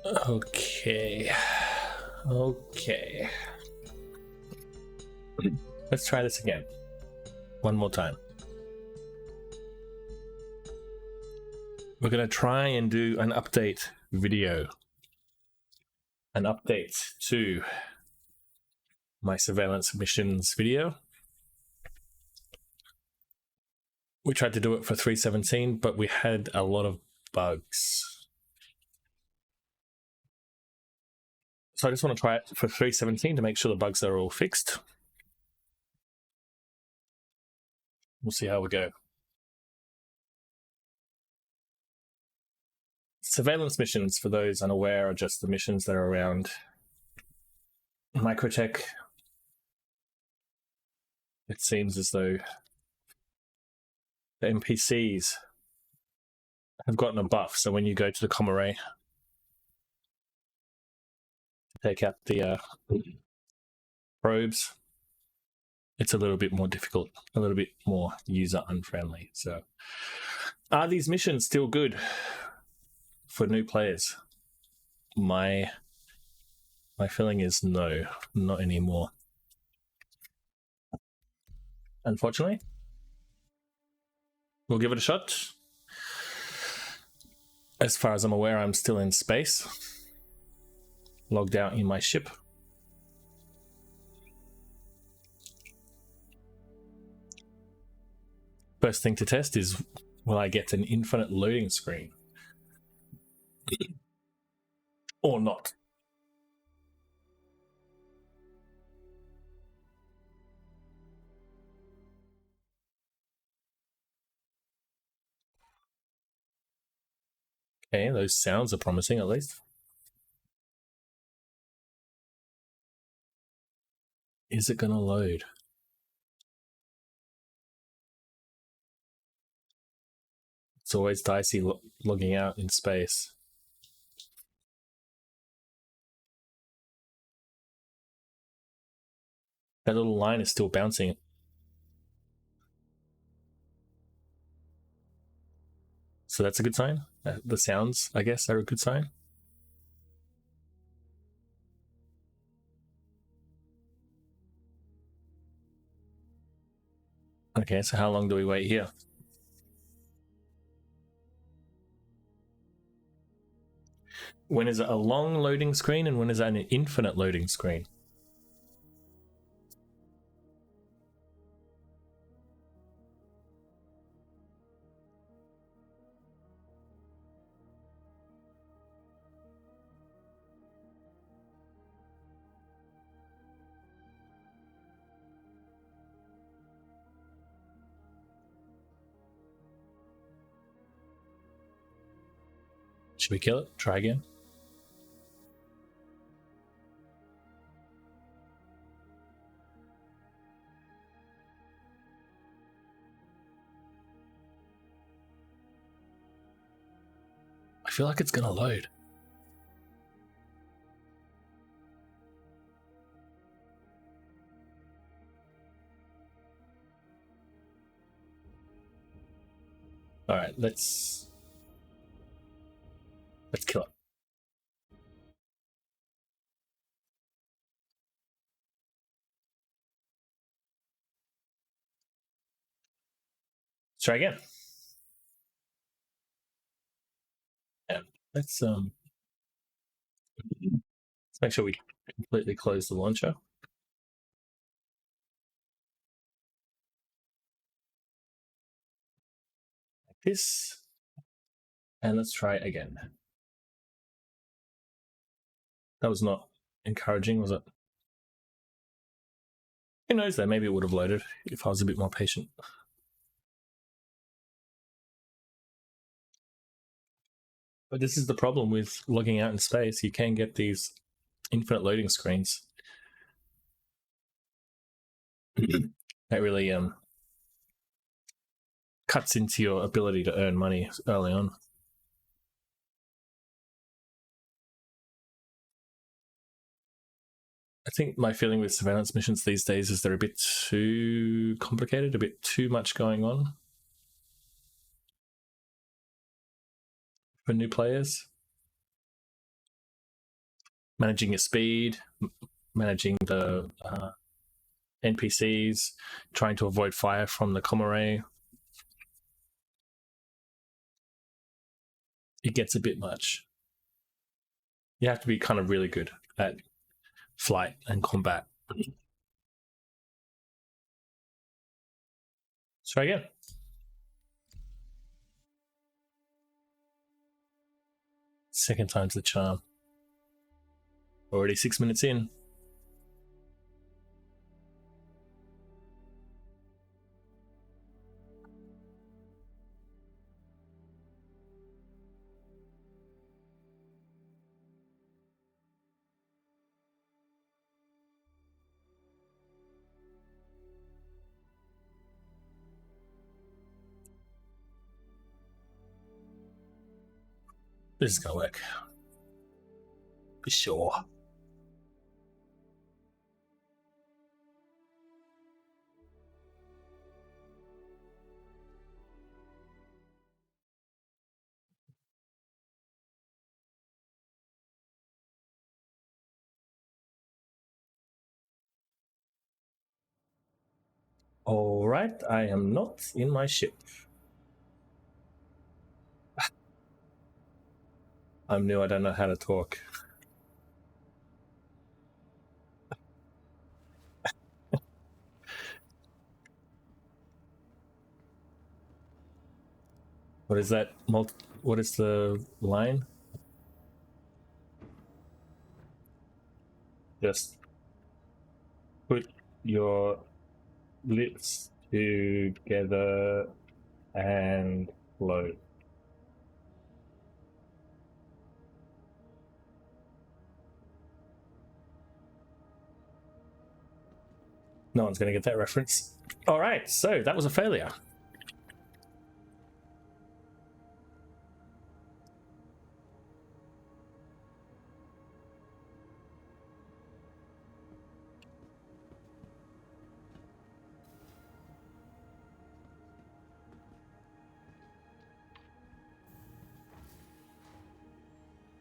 Okay. Okay. Let's try this again. One more time. We're going to try and do an update video. An update to my surveillance missions video. We tried to do it for 3.17, but we had a lot of bugs. So I just want to try it for 3.17 to make sure the bugs are all fixed. We'll see how we go. Surveillance missions, for those unaware, are just the missions that are around Microtech. It seems as though the NPCs have gotten a buff, so when you go to the comm array to take out the probes, it's a little bit more difficult, a little bit more user unfriendly. So are these missions still good for new players? My feeling is no, not anymore. Unfortunately. We'll give it a shot. As far as I'm aware, I'm still in space, logged out in my ship. First thing to test is, will I get an infinite loading screen? Or not? Okay, those sounds are promising at least. Is it going to load? It's always dicey logging out in space. That little line is still bouncing. So that's a good sign. The sounds, I guess, are a good sign. Okay, so how long do we wait here? When is it a long loading screen and when is it an infinite loading screen? Should we kill it? Try again? I feel like it's gonna load. All right, let's kill it. Let's try again. Yeah, let's make sure we completely close the launcher. Like this. And let's try again. That was not encouraging, was it? Who knows though, maybe it would have loaded if I was a bit more patient. But this is the problem with logging out in space. You can get these infinite loading screens. That really cuts into your ability to earn money early on. I think my feeling with surveillance missions these days is they're a bit too complicated, a bit too much going on for new players. managing your speed, managing the NPCs, trying to avoid fire from the Comare. It gets a bit much. You have to be kind of really good at flight and combat. Try again. Second time's the charm. Already 6 minutes in. This is gonna work. For sure. All right, I am not in my ship. I'm new, I don't know how to talk. What is that? What is the line? Just put your lips together and float. No one's going to get that reference. All right, so that was a failure.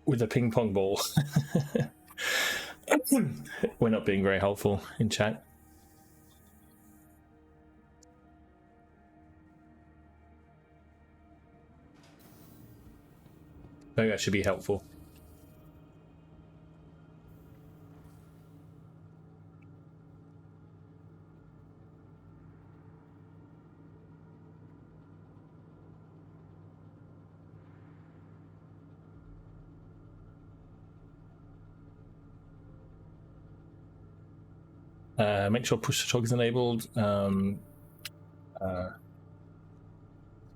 With a ping pong ball. We're not being very helpful in chat. Maybe I should be helpful. Make sure push to talk is enabled.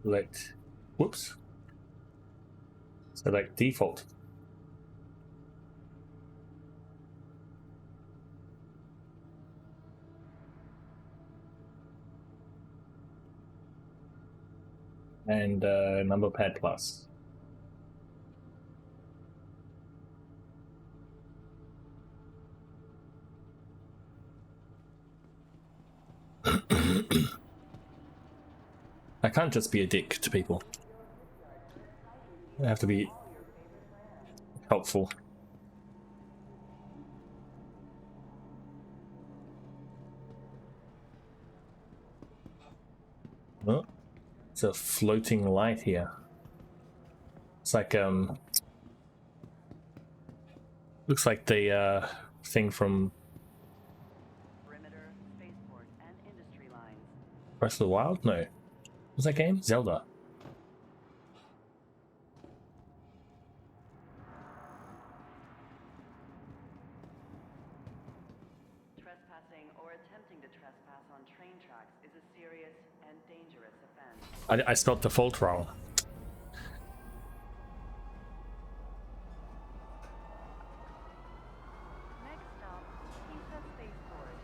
Select. Whoops. Select default. And number pad plus. I can't just be a dick to people. I have to be helpful. Oh, it's a floating light here. It's like looks like the thing from Breath of the Wild? No. What's that game? Zelda. Trespassing or attempting to trespass on train tracks is a serious and dangerous offense. I spelled default wrong. Next stop, Pizza Spaceport.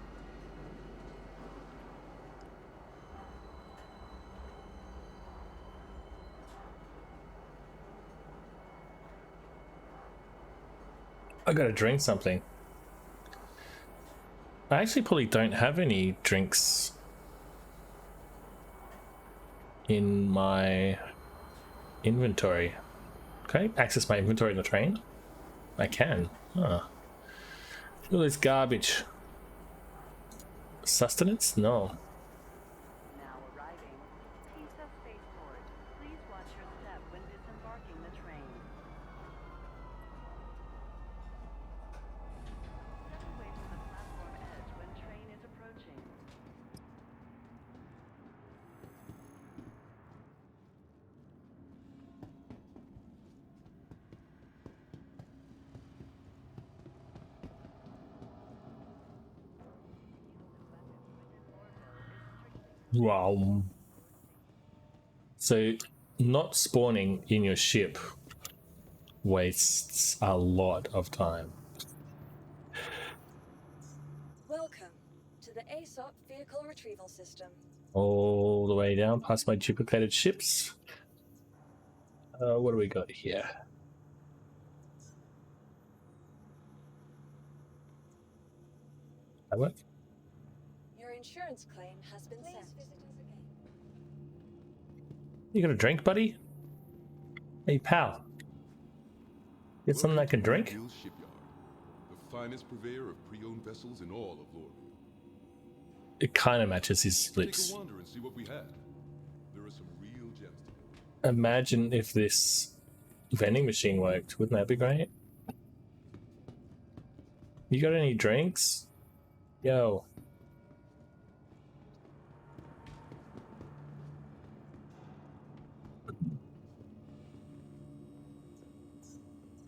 I gotta drink something. I actually probably don't have any drinks in my inventory. Can I access my inventory in the train? I can. Huh. All this garbage. Sustenance? No. Now arriving. Pizza Spaceport. Please watch your step when disembarking the train. Step away from the platform edge when train is approaching. Wow. So, not spawning in your ship wastes a lot of time. Welcome to the Aesop Vehicle Retrieval System. All the way down past my duplicated ships. What do we got here? That work? Your insurance claim has been sent. You got a drink, buddy? Hey, pal. Get something I can drink? Shipyard, the finest purveyor of pre-owned vessels in all of Lorville. It kind of matches his Take lips. a wander and see what we have. There are some real gems to go. Imagine if this vending machine worked. Wouldn't that be great? You got any drinks? Yo.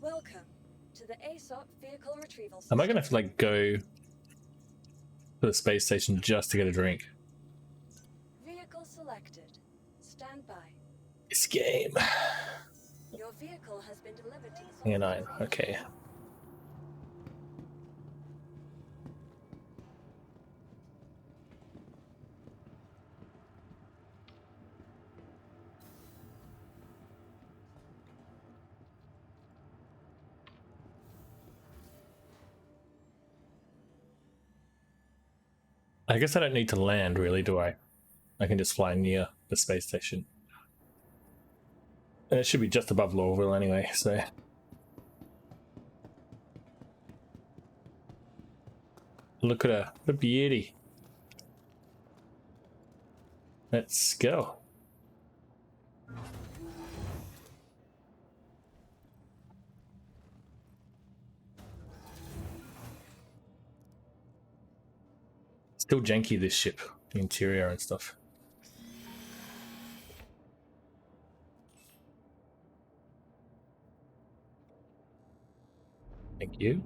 Welcome to the Aesop Vehicle Retrieval System. Am I gonna have to like go to the space station just to get a drink? Vehicle selected. Stand by. This game. Your vehicle has been delivered to the Yeah, 9. Okay. I guess I don't need to land, really, do I? I can just fly near the space station. And it should be just above Lorville anyway, so... Look at her. What a beauty. Let's go. Still janky, this ship. The interior and stuff. Thank you.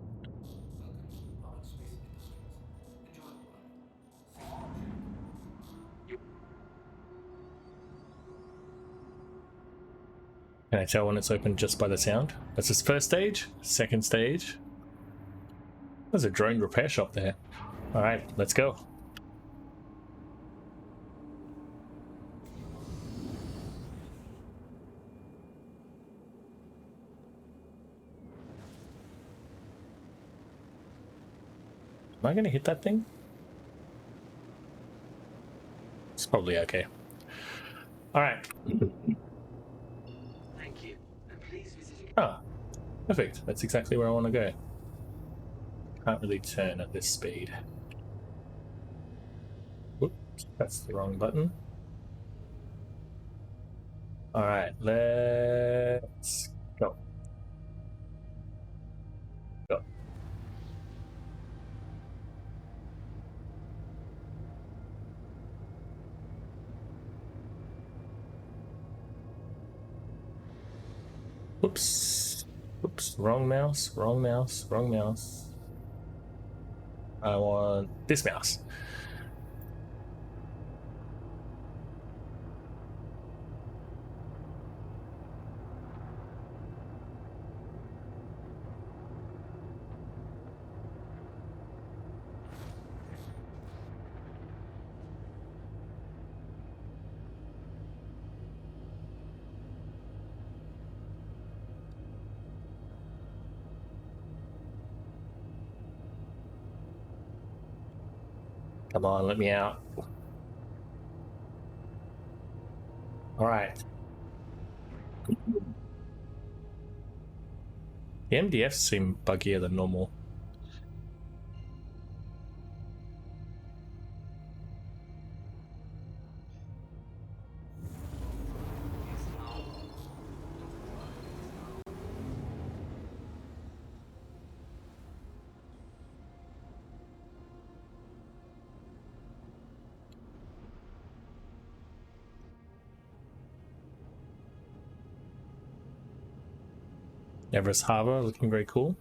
Can I tell when it's open just by the sound? That's his first stage, second stage. There's a drone repair shop there. Alright, let's go. Am I gonna hit that thing? It's probably okay. Alright. Thank you. And please visit again. Ah, perfect. That's exactly where I want to go. Can't really turn at this speed. Whoops, that's the wrong button. Alright, let's go. Go. Whoops. Whoops, wrong mouse, wrong mouse, wrong mouse. I want this mouse. Come on, let me out. All right. The MDFs seem buggier than normal. Everest Harbor looking very cool.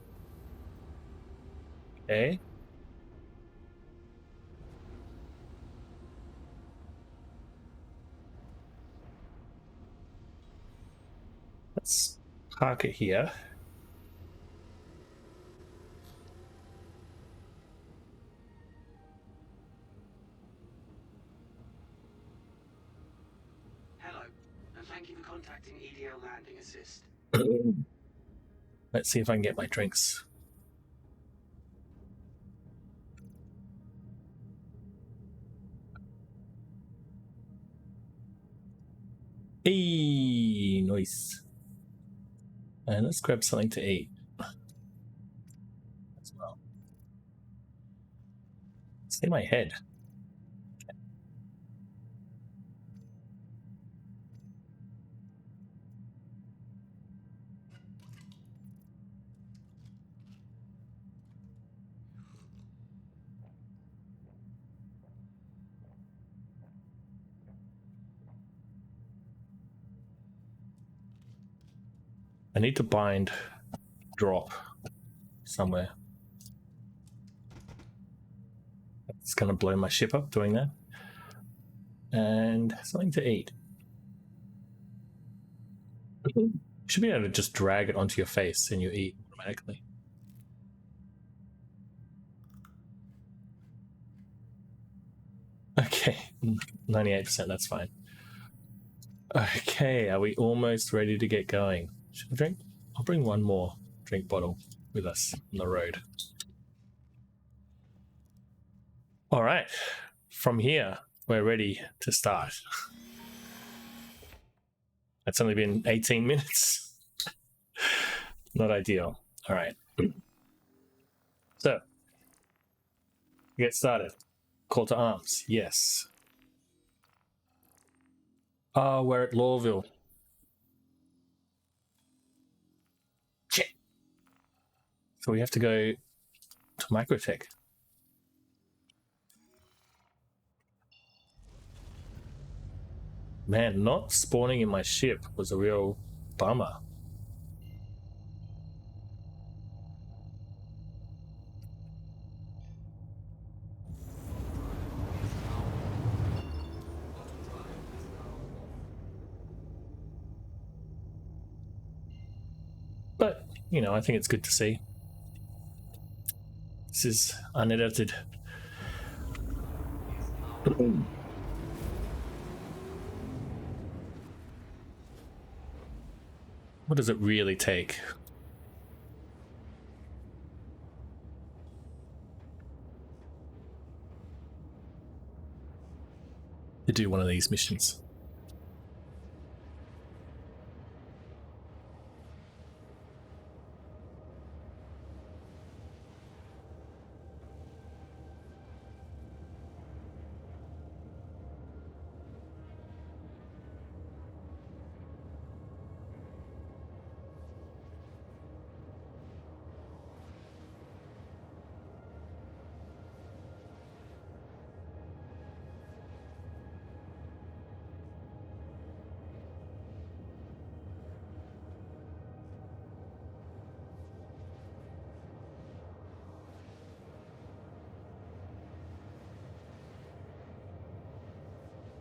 Okay. Let's park it here. Hello, and thank you for contacting EDL Landing Assist. Let's see if I can get my drinks. Hey, nice. And let's grab something to eat as well. See my head. I need to bind drop somewhere. It's gonna blow my ship up doing that. And something to eat. You should be able to just drag it onto your face and you eat automatically. Okay, 98%, that's fine. Okay, are we almost ready to get going? Should I drink? I'll bring one more drink bottle with us on the road. All right, from here, we're ready to start. It's only been 18 minutes. Not ideal. All right. So, get started. Call to arms. Yes. Oh, we're at Lawville. Shit. So we have to go to Microtech. Man, not spawning in my ship was a real bummer. But, you know, I think it's good to see. This is unedited. What does it really take? To do one of these missions?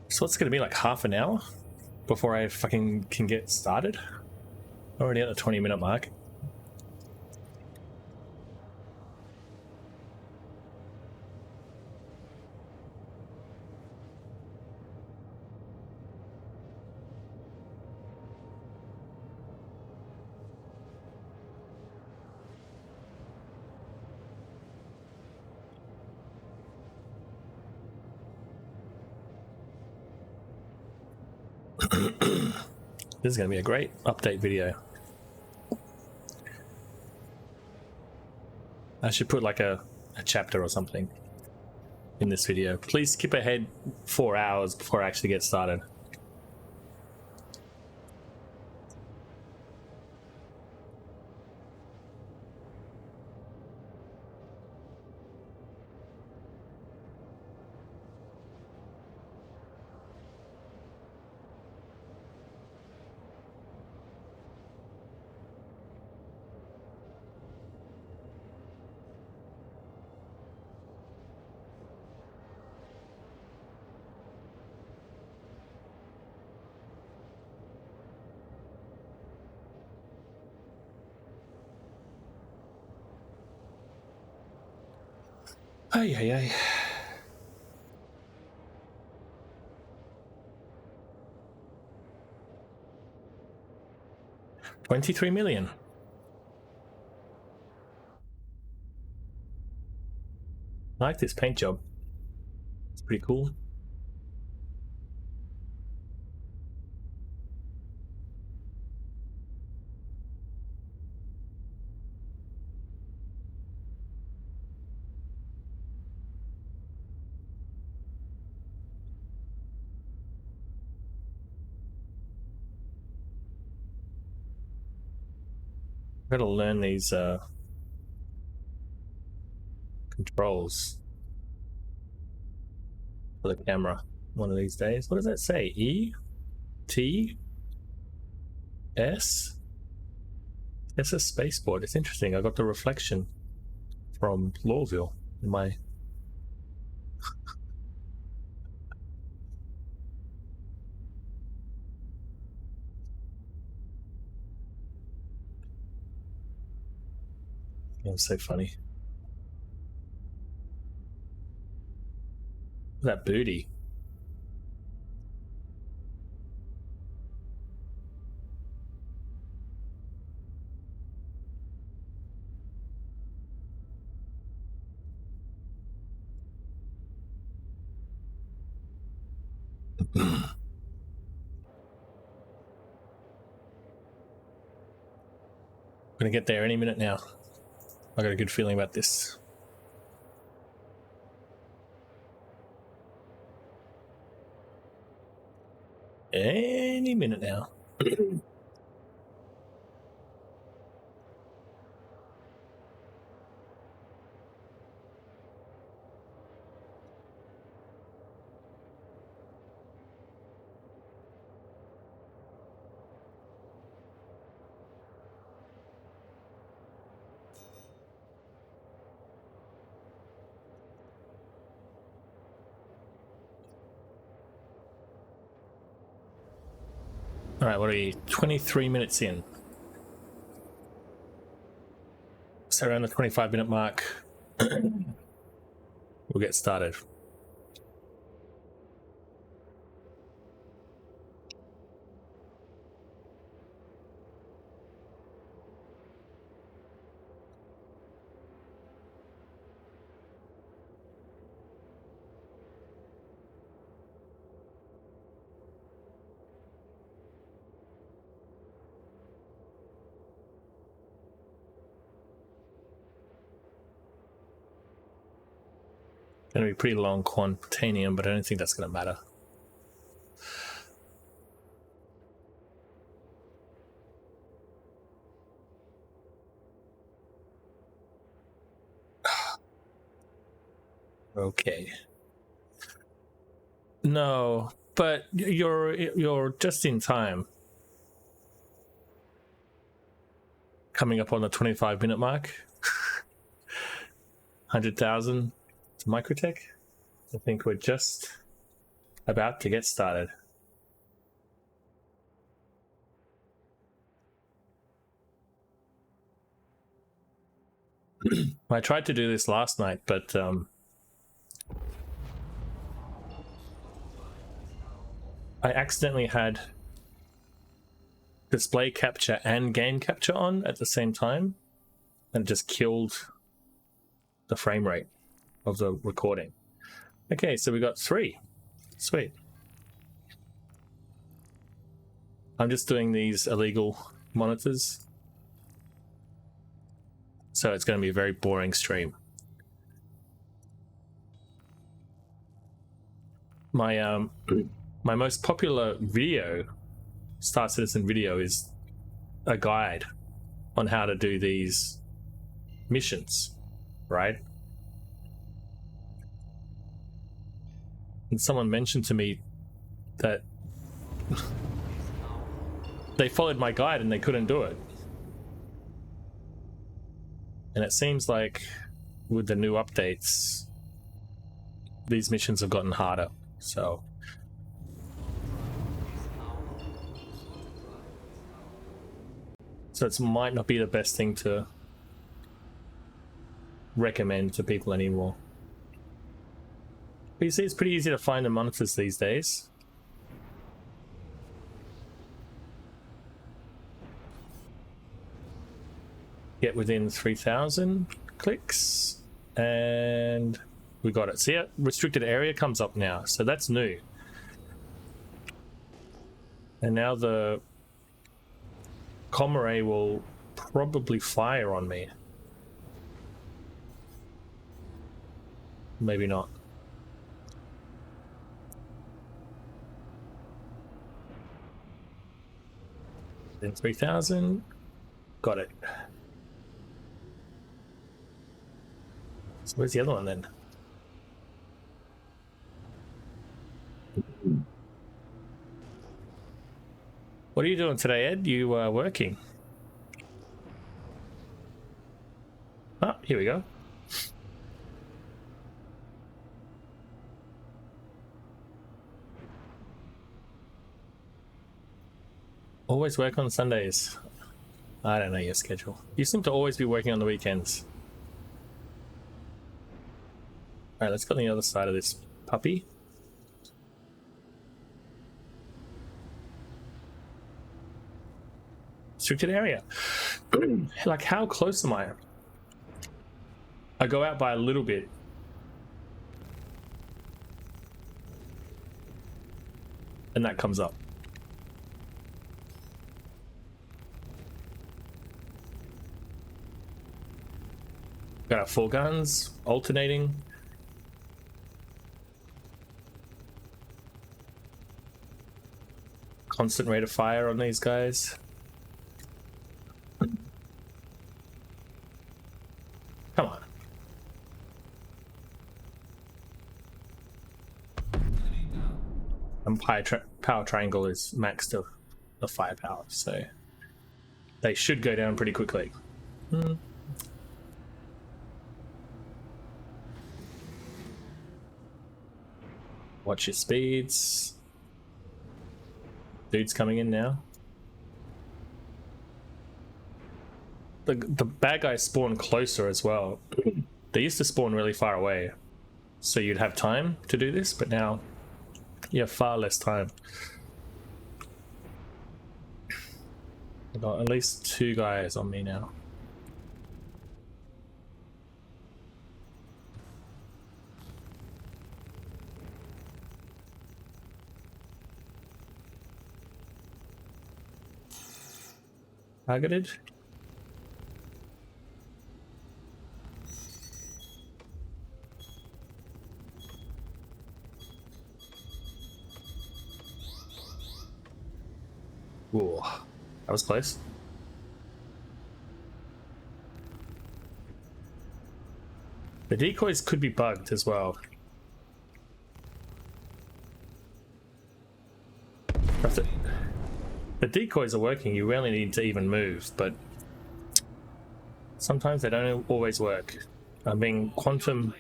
So it's going to be like half an hour before I fucking can get started? Already at the 20-minute mark. This is going to be a great update video. I should put like a chapter or something in this video. Please skip ahead 4 hours before I actually get started. Ay, ay, ay. $23 million. I like this paint job. It's pretty cool. I've got to learn these controls for the camera one of these days. What does that say? E? T? S? It's a spaceport. It's interesting. I got the reflection from Lawville in my... It was so funny. That booty. I'm gonna get there any minute now. I got a good feeling about this. Any minute now. All right, what are we? 23 minutes in. So around the 25-minute mark, we'll get started. Going to be pretty long quantanium, but I don't think that's going to matter. Okay. No, but you're just in time. Coming up on the 25-minute mark. 100,000 to Microtech. I think we're just about to get started. I tried to do this last night, but I accidentally had display capture and game capture on at the same time, and it just killed the frame rate of the recording. Okay, so we got 3. Sweet. I'm just doing these illegal monitors, so it's going to be a very boring stream. My my most popular video, Star Citizen video, is a guide on how to do these missions, right? And someone mentioned to me that they followed my guide and they couldn't do it. And it seems like with the new updates, these missions have gotten harder. So it might not be the best thing to recommend to people anymore. But you see, it's pretty easy to find the monitors these days. Get within 3,000 clicks, and we got it. See, yeah, restricted area comes up now, so that's new. And now the comm array will probably fire on me. Maybe not. Then 3,000. Got it. So where's the other one then? What are you doing today, Ed? You are working. Ah, here we go. Always work on Sundays. I don't know your schedule. You seem to always be working on the weekends. Alright, let's go on the other side of this puppy. Restricted area. Like, how close am I? I go out by a little bit. And that comes up. Got our 4 guns, alternating. Constant rate of fire on these guys. Come on. And power triangle is maxed to the firepower, so they should go down pretty quickly. Watch your speeds. Dude's coming in now. The bad guys spawn closer as well. They used to spawn really far away, so you'd have time to do this, but now you have far less time. I've got at least 2 guys on me now. Targeted. Ooh, that was close. The decoys could be bugged as well. The decoys are working, you really need to even move, but sometimes they don't always work. I'm being quantum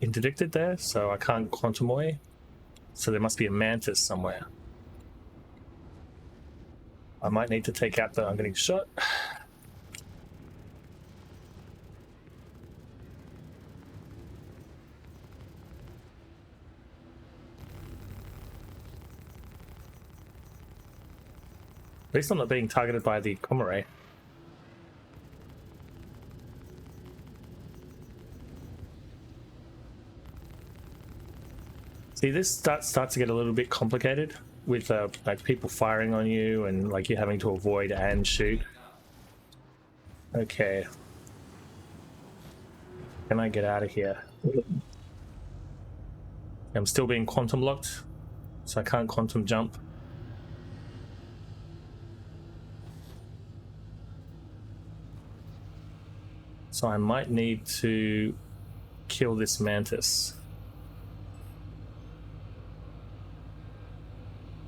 interdicted there, so I can't quantum away. So there must be a mantis somewhere. I might need to take out the... I'm getting shot. At least I'm not being targeted by the comm array. See, this starts to get a little bit complicated with like people firing on you and like you having to avoid and shoot. Okay. Can I get out of here? I'm still being quantum locked, so I can't quantum jump. So I might need to kill this mantis.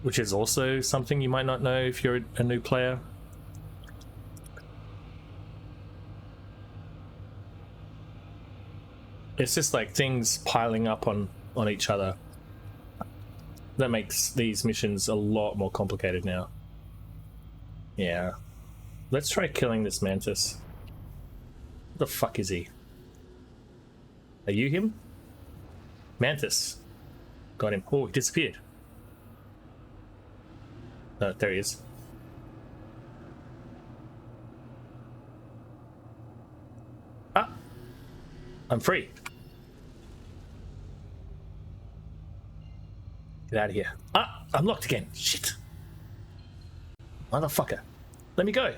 Which is also something you might not know if you're a new player. It's just like things piling up on each other. That makes these missions a lot more complicated now. Yeah. Let's try killing this mantis. What the fuck is he? Are you him? Mantis. Got him. Oh, he disappeared. Oh, there he is. Ah! I'm free. Get out of here. Ah! I'm locked again. Shit. Motherfucker. Let me go.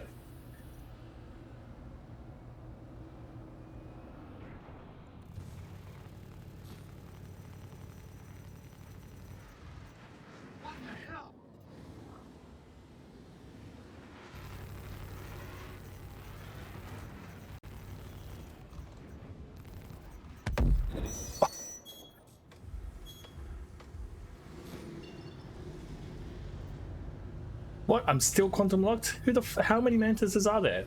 What the hell? What? I'm still quantum locked? Who the how many mantises are there?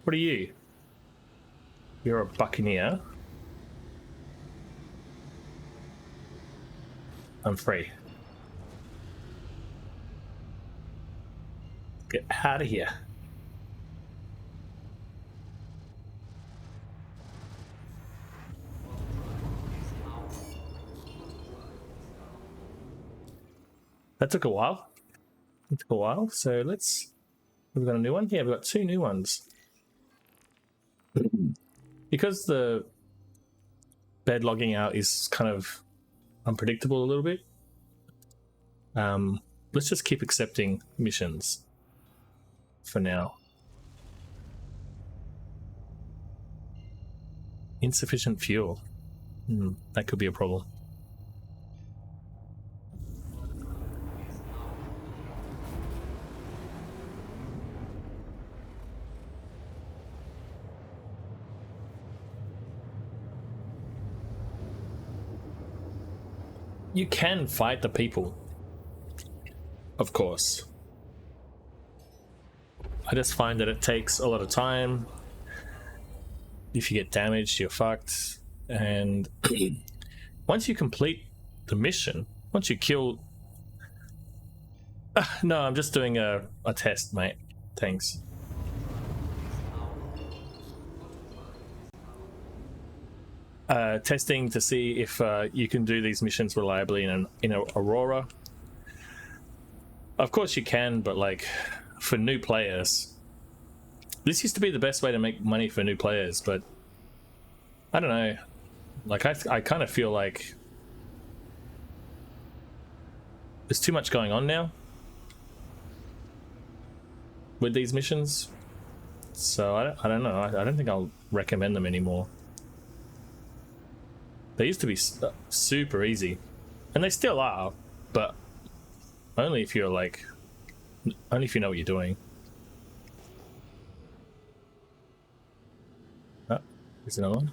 What are you? You're a buccaneer. I'm free. Get out of here. That took a while. It took a while, so let's... We've got a new one? Yeah, we've got 2 new ones. Because the bed logging out is kind of unpredictable a little bit, let's just keep accepting missions for now. Insufficient fuel. That could be a problem. You can fight the people, of course. I just find that it takes a lot of time. If you get damaged, you're fucked. And once you complete the mission, once you kill... no, I'm just doing a test, mate. Thanks. Testing to see if you can do these missions reliably in a Aurora. Of course you can, but like for new players, this used to be the best way to make money for new players, but I don't know. Like I kind of feel like there's too much going on now with these missions, so I don't know. I don't think I'll recommend them anymore. They used to be super easy, and they still are, but only if you're like, only if you know what you're doing. Oh, there's another one.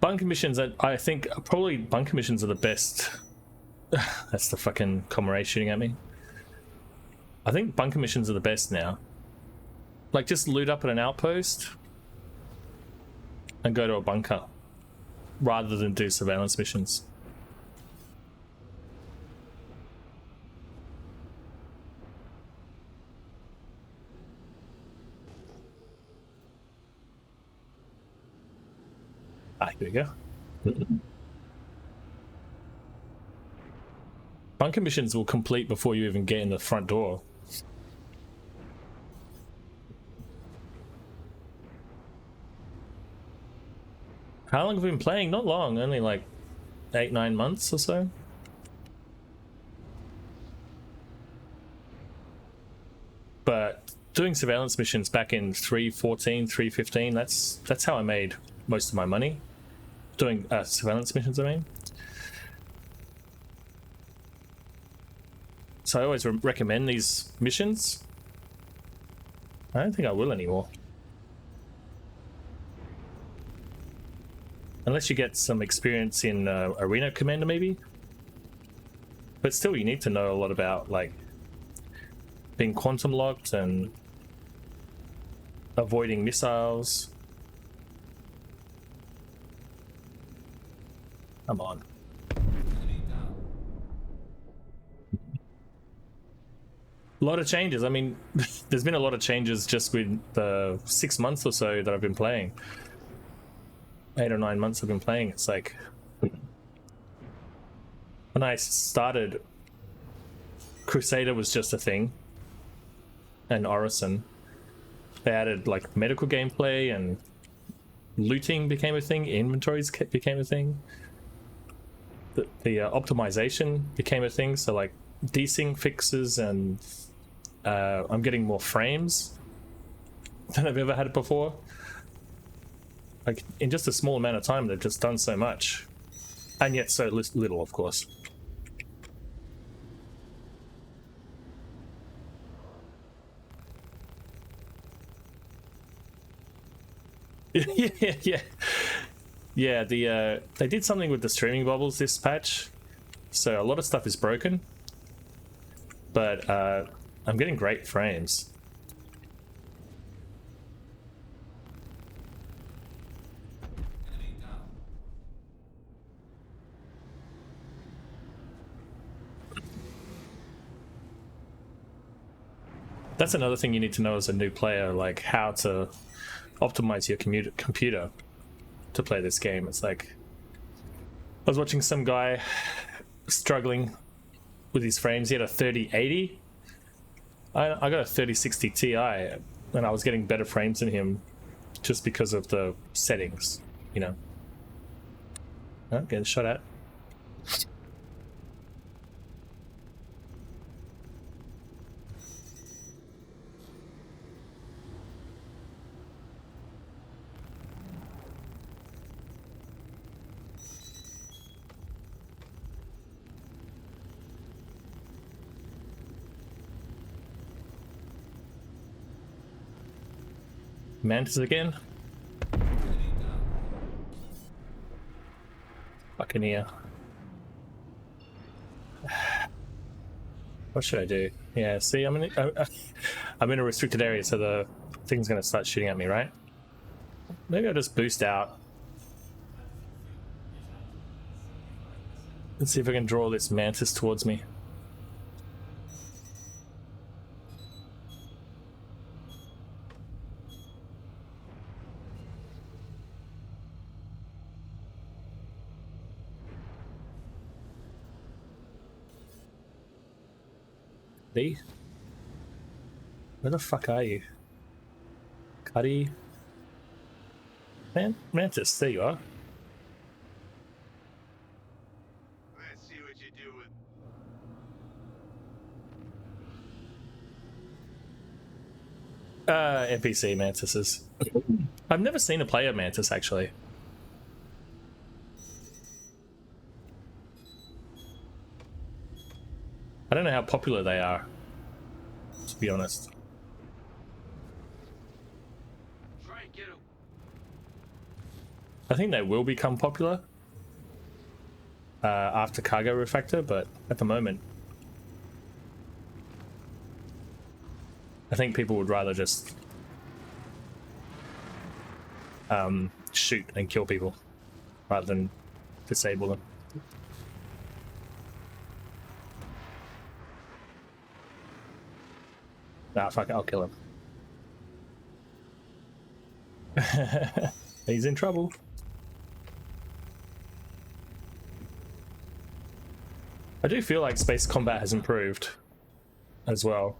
Bunker missions, I think probably bunker missions are the best. That's the fucking comrade shooting at me. I think bunker missions are the best now. Like just loot up at an outpost and go to a bunker, rather than do surveillance missions. Ah, here we go. Bunker missions will complete before you even get in the front door. How long have we been playing? Not long, only like 8-9 months or so. But doing surveillance missions back in 3.14, 3.15, that's how I made most of my money. Doing surveillance missions, I mean. So I always recommend these missions. I don't think I will anymore. Unless you get some experience in Arena Commander, maybe. But still, you need to know a lot about, like, being quantum locked and avoiding missiles. Come on. A lot of changes. I mean, there's been a lot of changes just with the 6 months or so that I've been playing. 8 or 9 months I've been playing, it's like when I started, Crusader was just a thing, and Orison. They added like medical gameplay, and looting became a thing, inventories became a thing, the optimization became a thing, so like desync fixes, and I'm getting more frames than I've ever had before. Like in just a small amount of time they've just done so much, and yet so little, of course. Yeah, they did something with the streaming bubbles this patch, so a lot of stuff is broken, but I'm getting great frames. That's another thing you need to know as a new player, like how to optimize your computer to play this game. It's like I was watching some guy struggling with his frames. He had a 3080. I got a 3060 Ti, and I was getting better frames than him just because of the settings, you know. Oh, getting shot at. Mantis again. Buccaneer. What should I do? Yeah, see, I'm in a restricted area, so the thing's gonna start shooting at me, right? Maybe I'll just boost out. Let's see if I can draw this mantis towards me. Lee? Where the fuck are you? Cuddy? Mantis, there you are. Let's see what you do with... NPC Mantises. I've never seen a player Mantis, actually. I don't know how popular they are, to be honest. Try and get him. I think they will become popular after Cargo Refactor, but at the moment, I think people would rather just shoot and kill people rather than disable them. Nah, fuck it, I'll kill him. He's in trouble. I do feel like space combat has improved as well.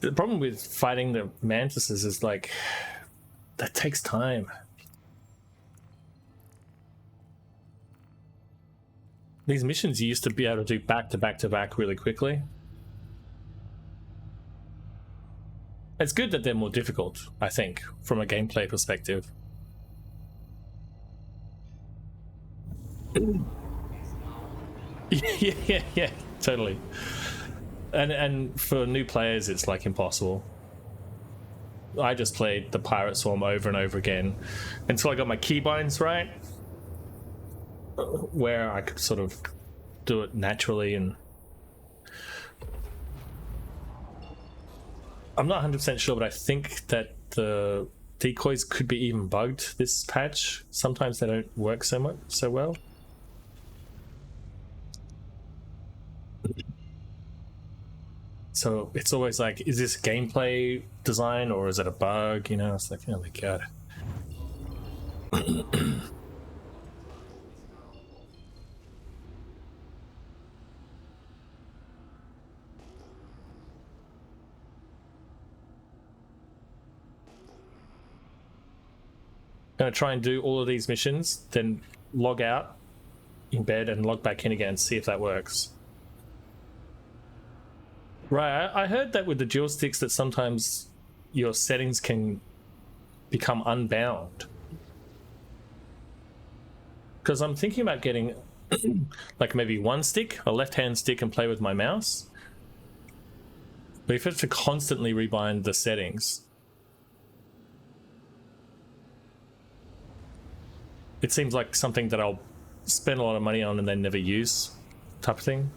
The problem with fighting the mantises is like that takes time. These missions you used to be able to do back to back to back really quickly. It's good that they're more difficult, I think, from a gameplay perspective. Yeah, totally. And for new players, it's like impossible. I just played the Pirate Swarm over and over again until I got my keybinds right, where I could sort of do it naturally. And I'm not 100% sure, but I think that the decoys could be even bugged this patch. Sometimes they don't work so well. So it's always like, is this gameplay design or is it a bug? You know, it's like, oh my god. Gonna try and do all of these missions, then log out in bed and log back in again, see if that works. Right, I heard that with the dual sticks that sometimes your settings can become unbound. Because I'm thinking about getting like maybe one stick, a left-hand stick, and play with my mouse. But if it's to constantly rebind the settings, it seems like something that I'll spend a lot of money on and then never use type of thing.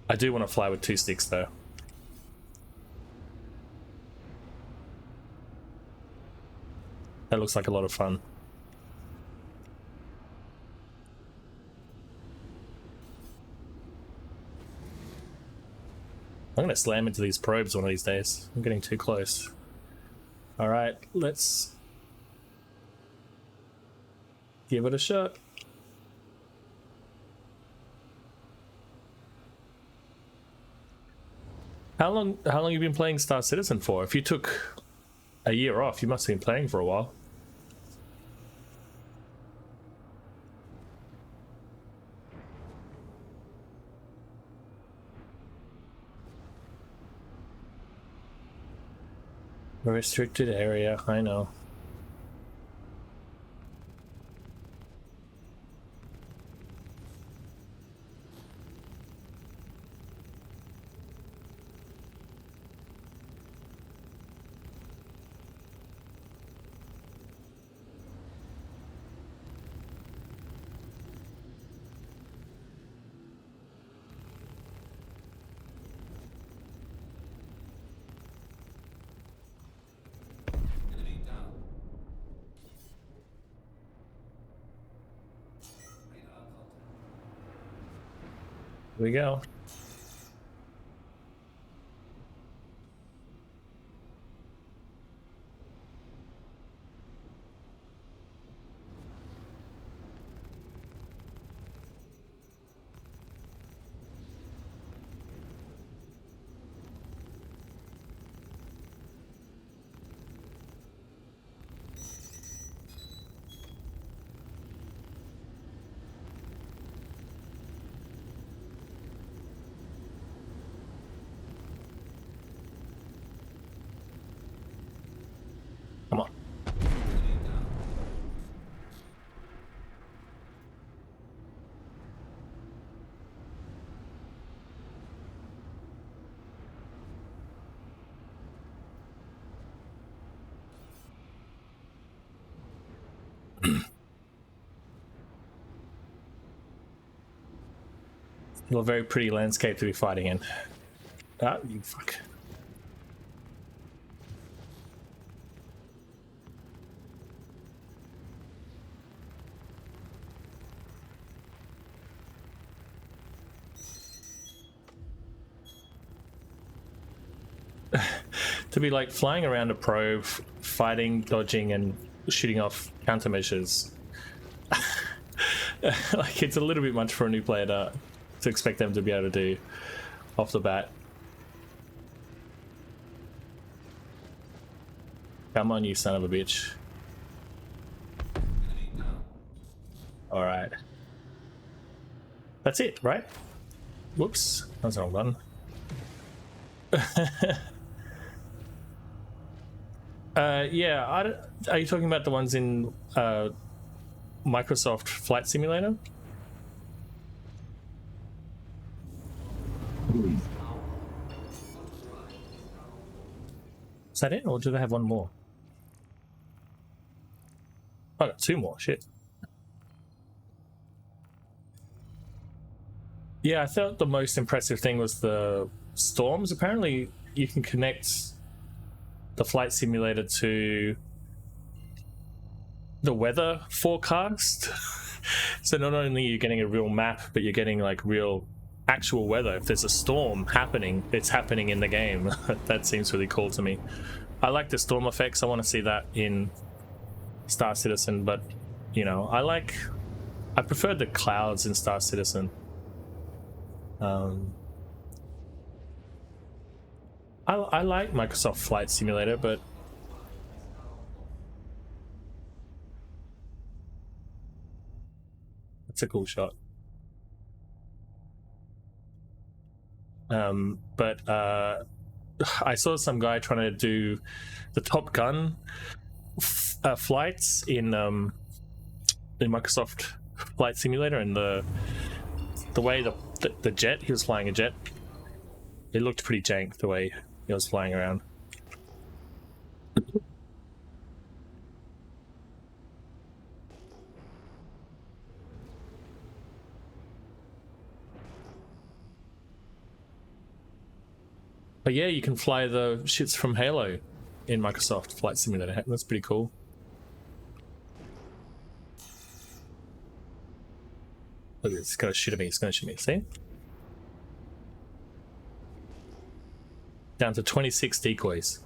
I do want to fly with 2 sticks though. That looks like a lot of fun. I'm gonna slam into these probes one of these days. I'm getting too close. Alright, let's give it a shot. How long have you been playing Star Citizen for? If you took a year off, you must have been playing for a while. A restricted area, I know. Here we go. Come on. A very pretty landscape to be fighting in. Ah, you fuck. To be like flying around a probe, fighting, dodging, and shooting off countermeasures. Like, it's a little bit much for a new player to expect them to be able to do off the bat. Come on, you son of a bitch. Alright. That's it, right? Whoops, that's all done. Yeah, are you talking about the ones in Microsoft Flight Simulator? Is that it, or do they have one more? Oh, I got 2 more, shit. Yeah, I thought the most impressive thing was the storms. Apparently, you can connect the flight simulator to the weather forecast. So not only are you getting a real map, but you're getting like real actual weather. If there's a storm happening, it's happening in the game. That seems really cool to me. I like the storm effects. I want to see that in Star Citizen, but you know, I prefer the clouds in Star Citizen. I like Microsoft Flight Simulator, but it's a cool shot. But I saw some guy trying to do the Top Gun flights in Microsoft Flight Simulator, and the way the jet, he was flying a jet, it looked pretty jank the way he was flying around. But yeah, you can fly the shits from Halo in Microsoft Flight Simulator. That's pretty cool. Look, it's gonna shoot at me. It's gonna shoot me. See? Down to 26 decoys.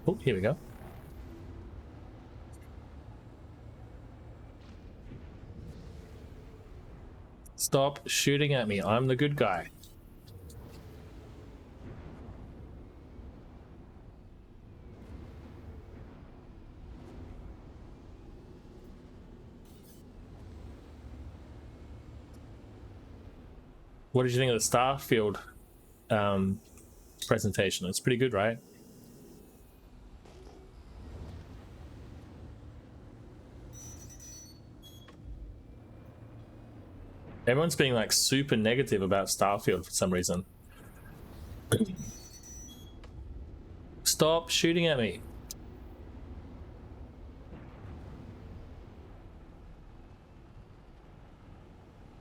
Oh, here we go. Stop shooting at me. I'm the good guy. What did you think of the Starfield presentation? It's pretty good, right? Everyone's being like super negative about Starfield for some reason. Stop shooting at me.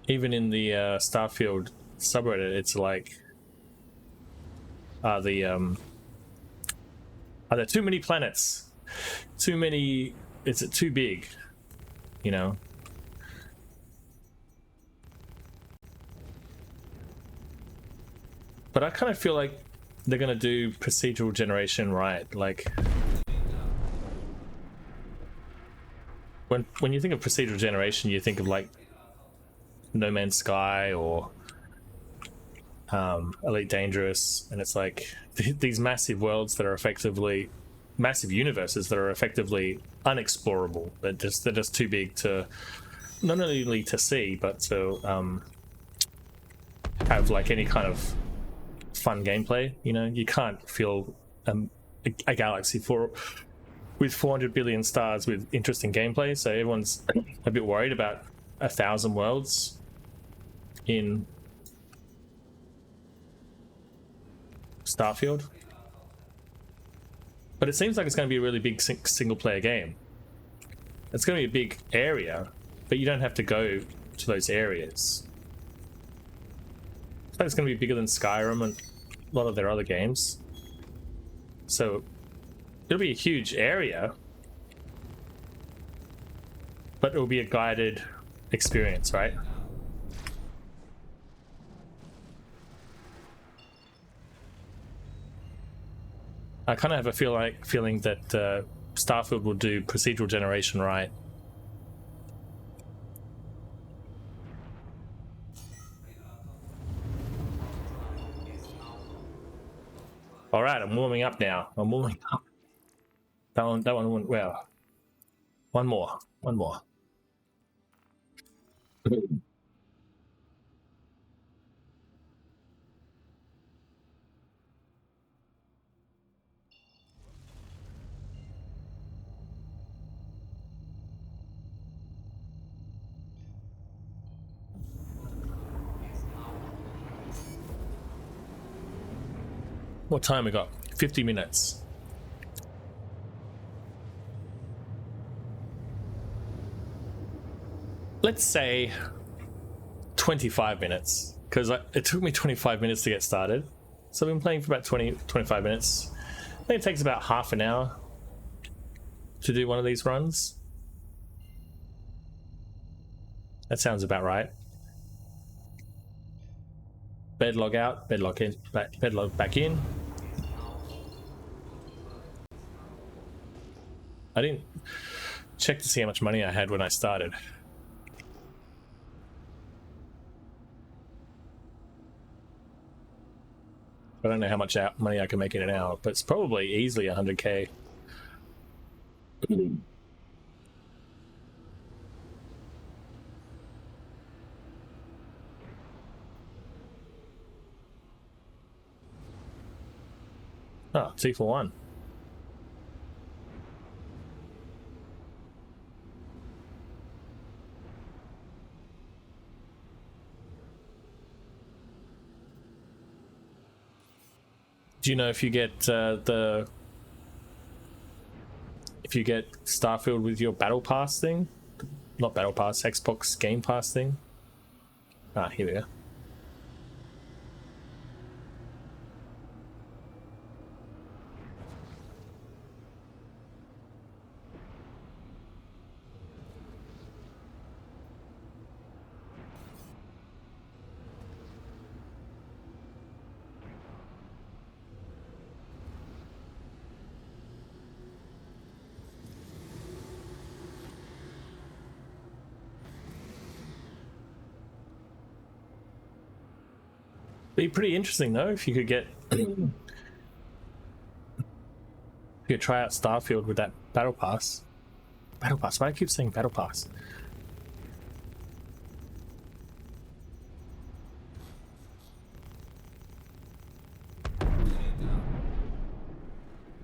Even in the Starfield subreddit, it's like, are there too many planets? Too many? Is it too big? You know. But I kind of feel like they're gonna do procedural generation right. Like, when you think of procedural generation, you think of like No Man's Sky or Elite Dangerous, and it's like these massive worlds that are effectively massive universes that are effectively unexplorable. They're just too big to not only to see, but to have like any kind of fun gameplay. You know, you can't fill a galaxy with 400 billion stars with interesting gameplay, so everyone's a bit worried about 1,000 worlds in Starfield. But it seems like it's going to be a really big single player game. It's going to be a big area, but you don't have to go to those areas. It's like it's going to be bigger than Skyrim and a lot of their other games. So it'll be a huge area, but it will be a guided experience, right? I kind of have a feeling that Starfield will do procedural generation right. All right, I'm warming up now. I'm warming up. That one went well. One more. What time we got? 50 minutes. Let's say 25 minutes, because it took me 25 minutes to get started. So I've been playing for about 25 minutes. I think it takes about half an hour to do one of these runs. That sounds about right. Bed log out, bed log in, bed log back in. I didn't check to see how much money I had when I started. I don't know how much money I can make in an hour, but it's probably easily 100k. Oh, 2 for 1. Do you know if you get if you get Starfield with your Battle Pass thing? Not Battle Pass, Xbox Game Pass thing? Ah, here we go. Be pretty interesting though if you could get you could try out Starfield with that Battle Pass. Battle Pass, why do I keep saying Battle Pass?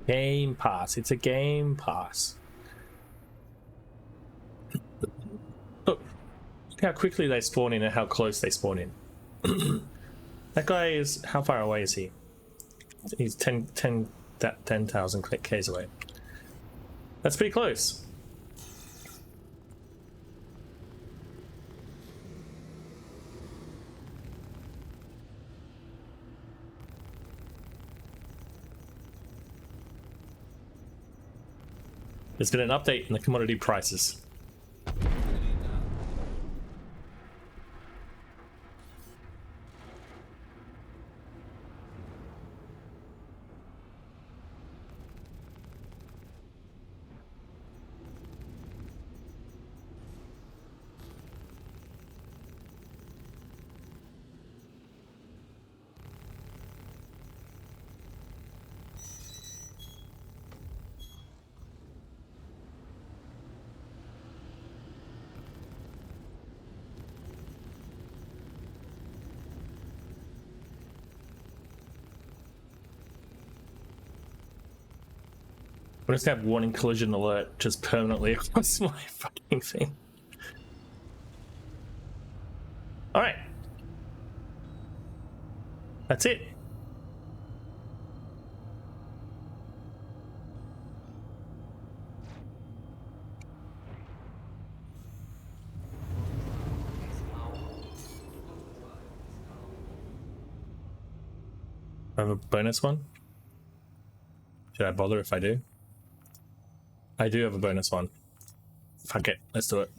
Game Pass, it's a Game Pass. Look how quickly they spawn in and how close they spawn in. That guy is, how far away is he? He's 10,000 Ks away. That's pretty close. There's been an update in the commodity prices. I'm just gonna have warning collision alert just permanently across my fucking thing. Alright. That's it. I have a bonus one. Should I bother if I do? I do have a bonus one. Fuck it, let's do it.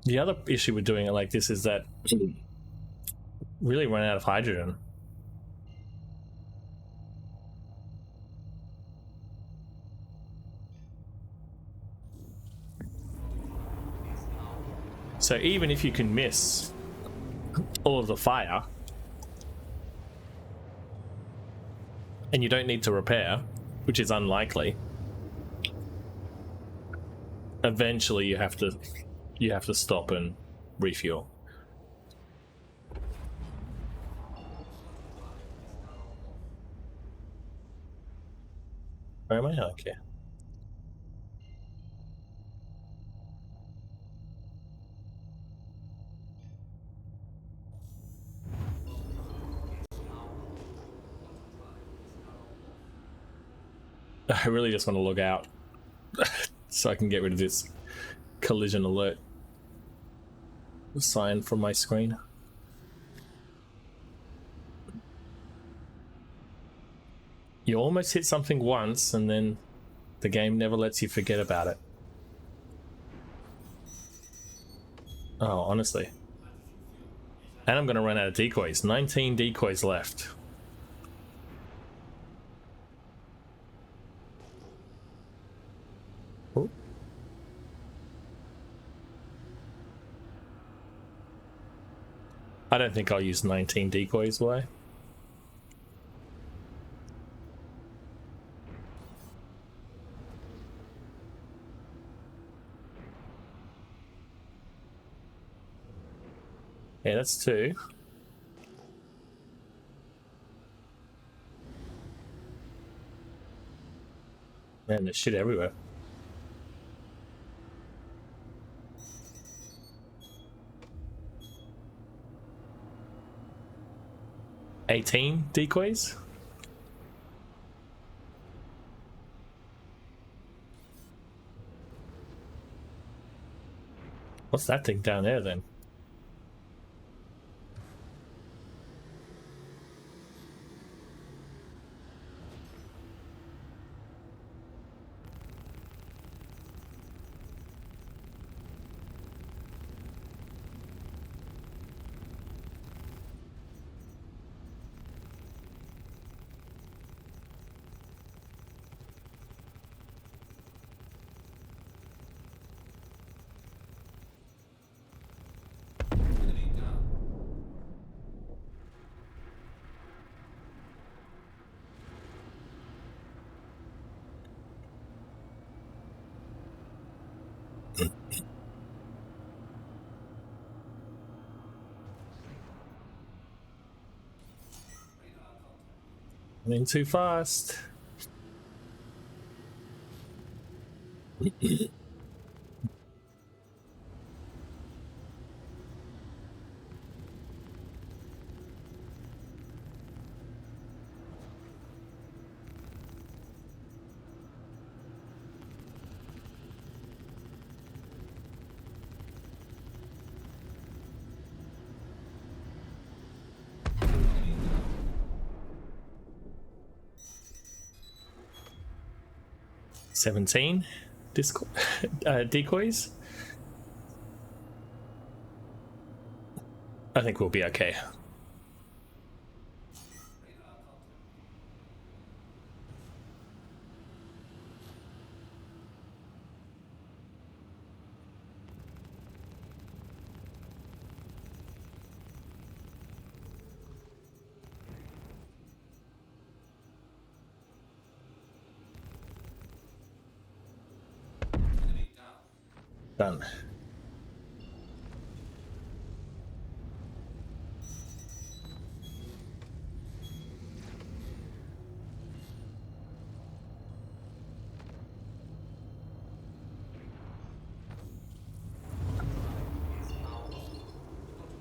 The other issue with doing it like this is that really run out of hydrogen. So even if you can miss all of the fire and you don't need to repair, which is unlikely, eventually you have to stop and refuel. Where am I? Okay. I really just want to log out so I can get rid of this collision alert sign from my screen. You almost hit something once and then The game never lets you forget about it. Oh, honestly. And I'm going to run out of decoys. 19 decoys left. Oh. I don't think I'll use 19 decoys, will I? Yeah, that's 2. Man, there's shit everywhere. $18 decoys? What's that thing down there then? I'm in too fast. $17 decoys. I think we'll be okay. Done.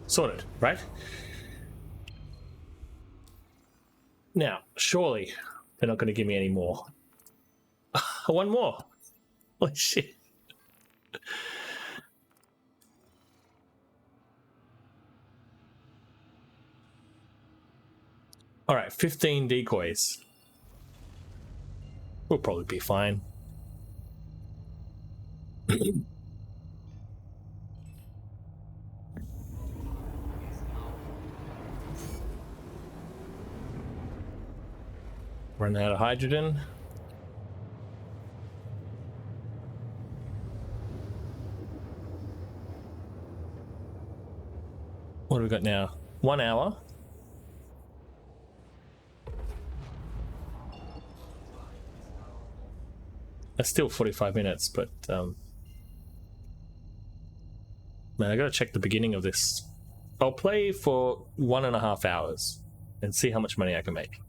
Sorted, right? Now, surely they're not going to give me any more. One more. Holy shit. All right, 15 decoys. We'll probably be fine. Run out of hydrogen. What do we got now? 1 hour. That's still 45 minutes, but man, I gotta check the beginning of this. I'll play for 1.5 hours and see how much money I can make.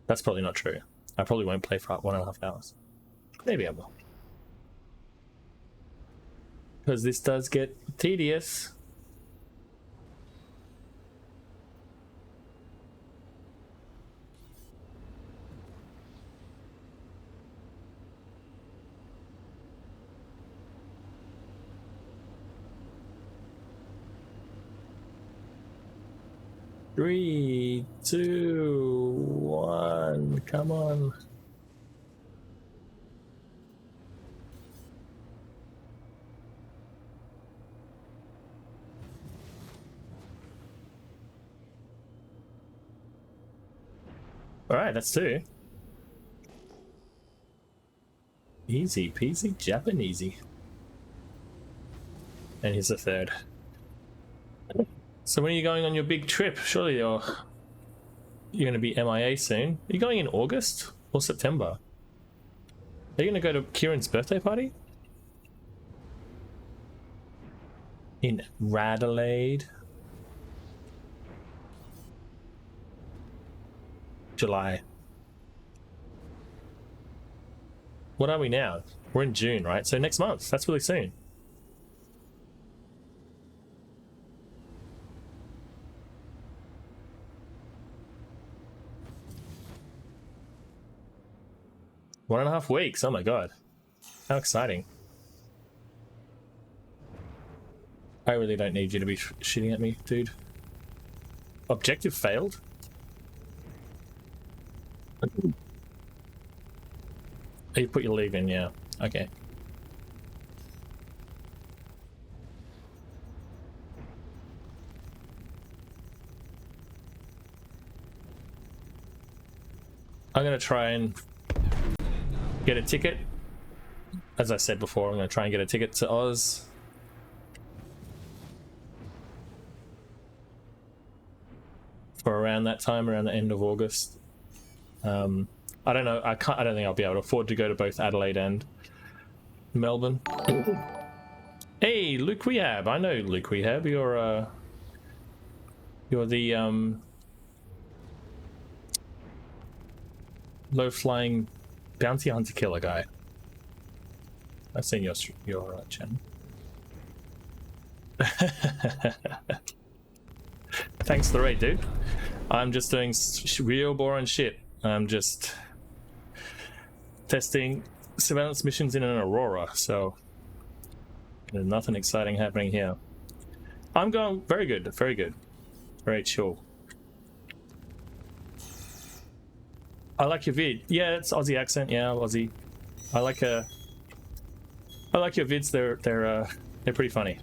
That's probably not true. I probably won't play for 1.5 hours. Maybe I will. Because this does get tedious. 3, 2, 1. Come on. All right, that's 2. Easy peasy Japanesey. And here's the 3rd. So when are you going on your big trip? Surely you're going to be MIA soon. Are you going in August or September? Are you going to go to Kieran's birthday party? In Radelaide? July. What are we now? We're in June, right? So next month. That's really soon. One and a half weeks. Oh my god. How exciting. I really don't need you to be shitting at me, dude. Objective failed? Oh, you put your leave in, yeah. Okay. I'm gonna try and get a ticket. As I said before, I'm gonna try and get a ticket to Oz. For around that time, around the end of August. I don't know. I don't think I'll be able to afford to go to both Adelaide and Melbourne. Hey, Luke Rehab. I know Luke Rehab. You're the low flying bounty hunter killer guy. I've seen your channel. Thanks for the raid, dude. I'm just doing real boring shit. I'm just testing surveillance missions in an Aurora, so there's nothing exciting happening here. I'm going very good, very chill. I like your vid. Yeah, it's Aussie accent. Yeah, Aussie. I like your vids. They're pretty funny.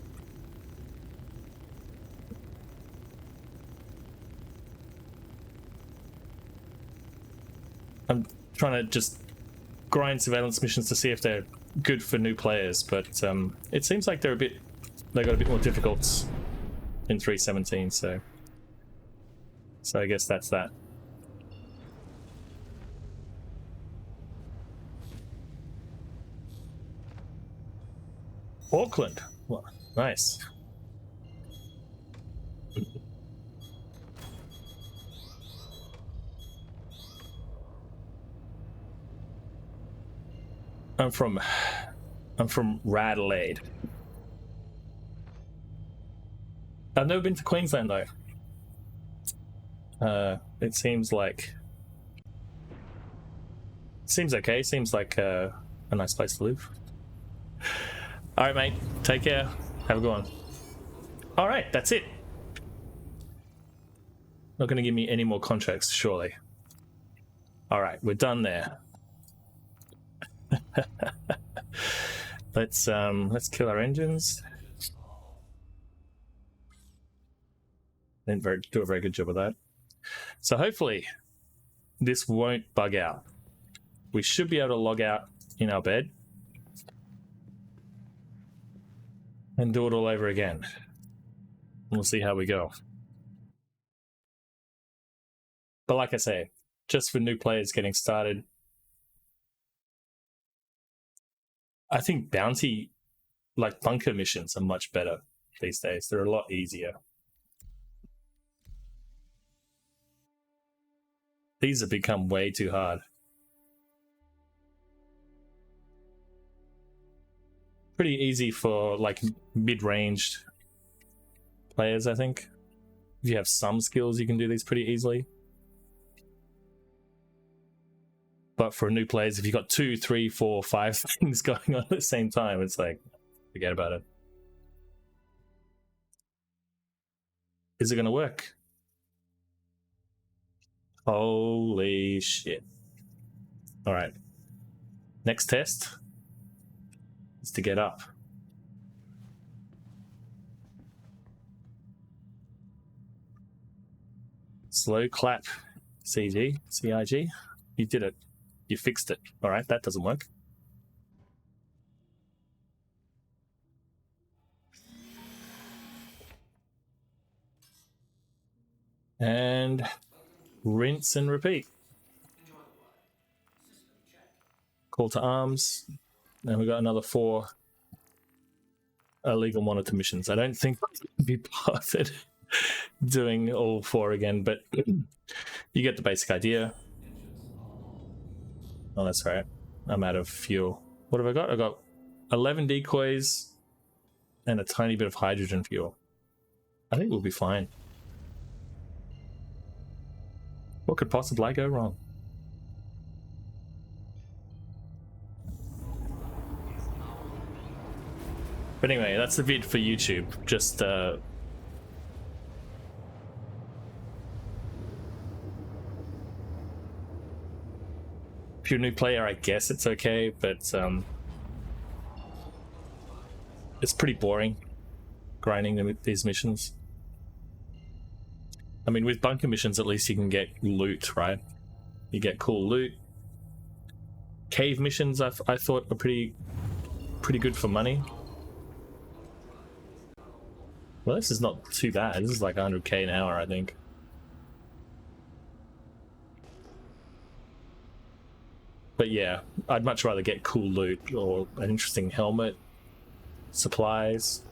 I'm trying to just grind surveillance missions to see if they're good for new players, but it seems like they got a bit more difficult in 3.17, so I guess that's that. Auckland. Well, nice. I'm from Radelaide. I've never been to Queensland though. It seems okay. Seems like a nice place to live. All right, mate. Take care. Have a good one. All right, that's it. Not going to give me any more contracts, surely. All right, we're done there. Let's kill our engines. Didn't do a very good job of that. So hopefully this won't bug out. We should be able to log out in our bed and do it all over again. We'll see how we go. But like I say, just for new players getting started, I think bounty, like bunker missions, are much better these days. They're a lot easier. These have become way too hard. Pretty easy for like mid-ranged players, I think. If you have some skills, you can do these pretty easily. But for new players, if you've got 2, 3, 4, 5 things going on at the same time, it's like, forget about it. Is it going to work? Holy shit. All right. Next test is to get up. Slow clap. CG. CIG. You did it. You fixed it. All right. That doesn't work. And rinse and repeat. Call to arms. And we got another 4 illegal monitor missions. I don't think I'll be bothered doing all 4 again, but you get the basic idea. Oh, that's right. I'm out of fuel. What have I got? I got 11 decoys and a tiny bit of hydrogen fuel. I think we'll be fine. What could possibly go wrong? But anyway, that's the vid for YouTube. Just if you're a new player, I guess it's okay, but it's pretty boring grinding these missions. I mean, with bunker missions, at least you can get loot, right? You get cool loot. Cave missions, I thought were pretty good for money. Well, this is not too bad. This is like 100k an hour, I think. But yeah, I'd much rather get cool loot or an interesting helmet, supplies.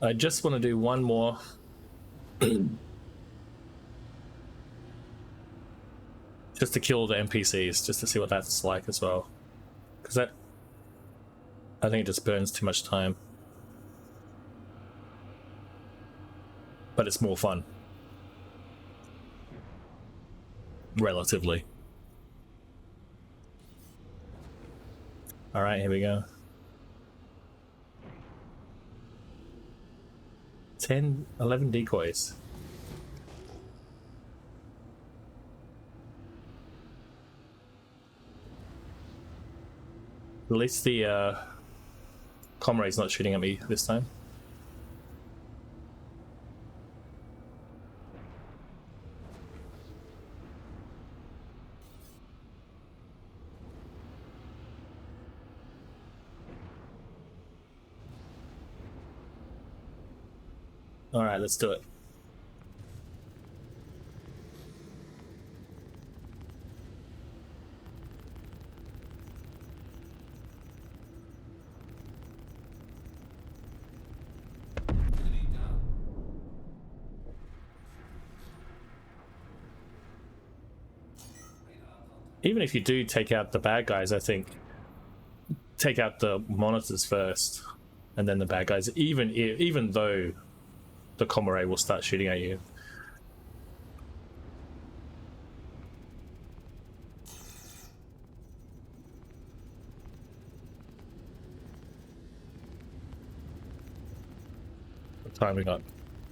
I just want to do one more. Just to kill the NPCs, just to see what that's like as well. Because that, I think it just burns too much time. But it's more fun. Relatively. Alright, here we go. 11 decoys. At least the comrade's not shooting at me this time. All right, let's do it. Even if you do take out the bad guys, I think take out the monitors first and then the bad guys, even though the comrade will start shooting at you. What time we got?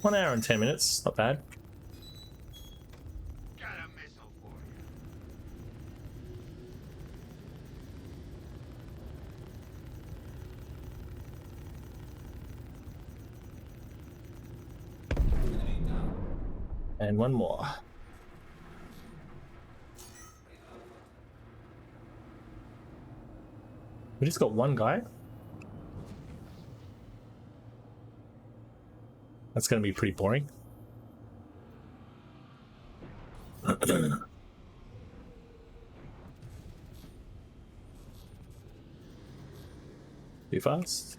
1 hour and 10 minutes, not bad. Got a missile for you. And one more. We just got one guy? That's going to be pretty boring. Too fast?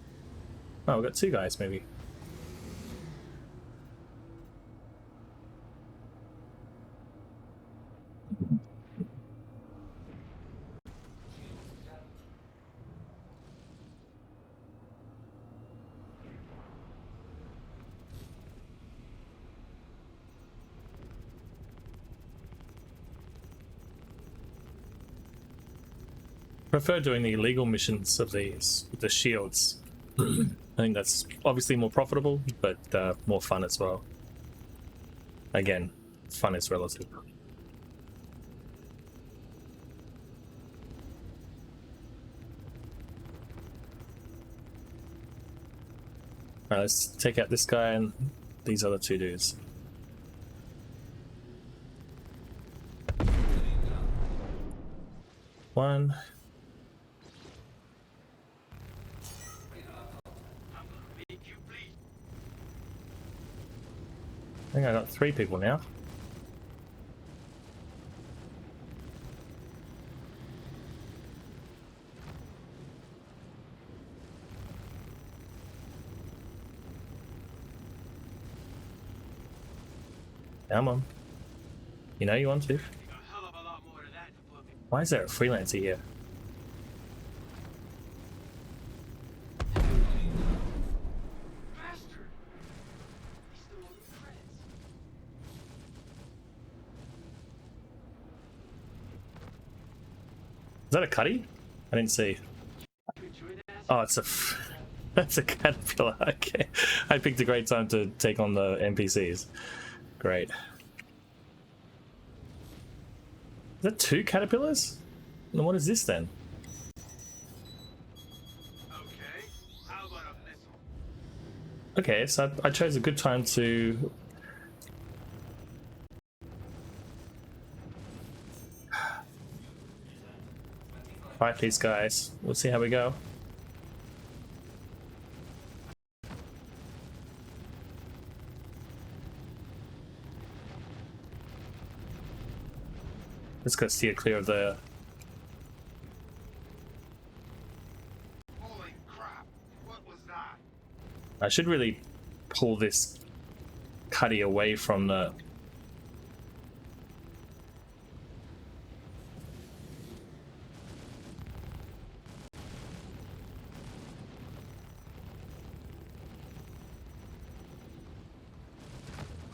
Oh, we've got 2 guys, maybe. prefer doing the illegal missions of these with the shields. I think that's obviously more profitable, but more fun as well. Again, fun is relative. Alright, let's take out this guy and these other two dudes. One. I think I got 3 people now. Come on. You know you want to. Why is there a freelancer here? Is that a cutty? I didn't see. Oh, it's a... That's a caterpillar. Okay. I picked a great time to take on the NPCs. Great. Is that 2 caterpillars? And what is this then? Okay, how about a missile? Okay, so I chose a good time to... fight these guys. We'll see how we go. Let's go steer clear of the... Holy crap, what was that? I should really pull this cutty away from the...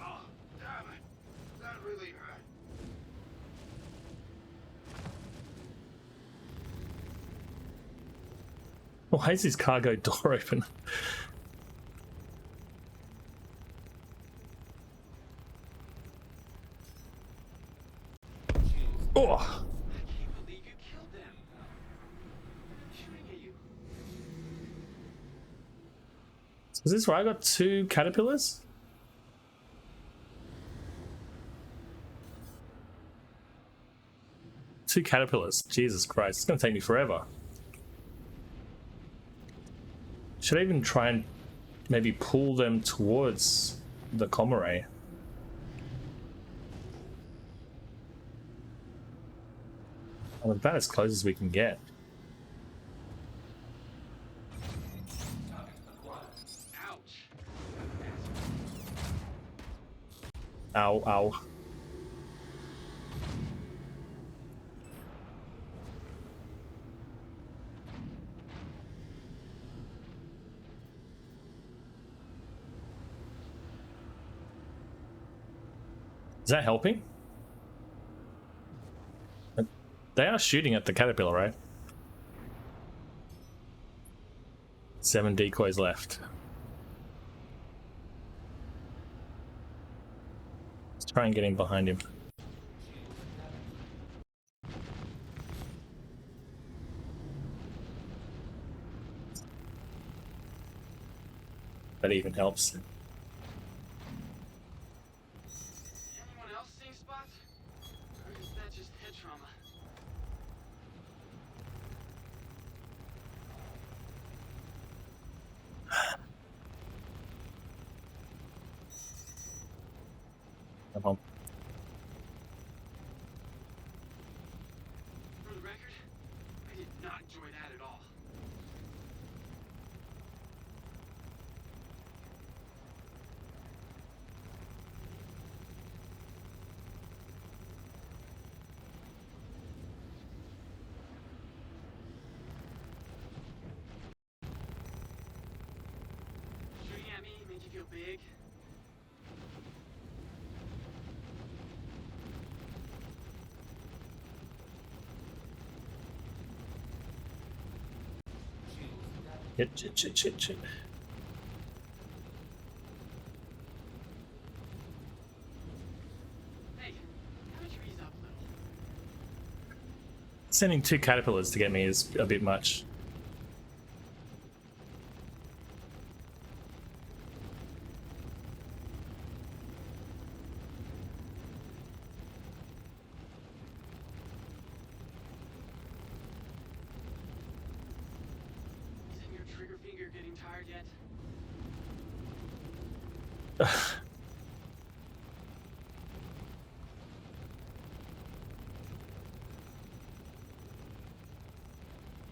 Oh, damn it. That really hurt. Why is his cargo door open? Oh! I can't believe you killed them. Shooting at you. Is this where I got 2 caterpillars? Two caterpillars. Jesus Christ, it's gonna take me forever. Should I even try and maybe pull them towards the Comore? I'm about as close as we can get. Ouch. Ow, ow. Is that helping? They are shooting at the caterpillar, right? 7 decoys left. Let's try and get in behind him. That even helps. Anyone else seeing spots? Or is that just head trauma? Come on. For the record, I did not enjoy that at all. Shooting at me made you feel big? Shit. Hey, haven't you ease up a little? Sending 2 caterpillars to get me is a bit much. Isn't your trigger finger getting tired yet?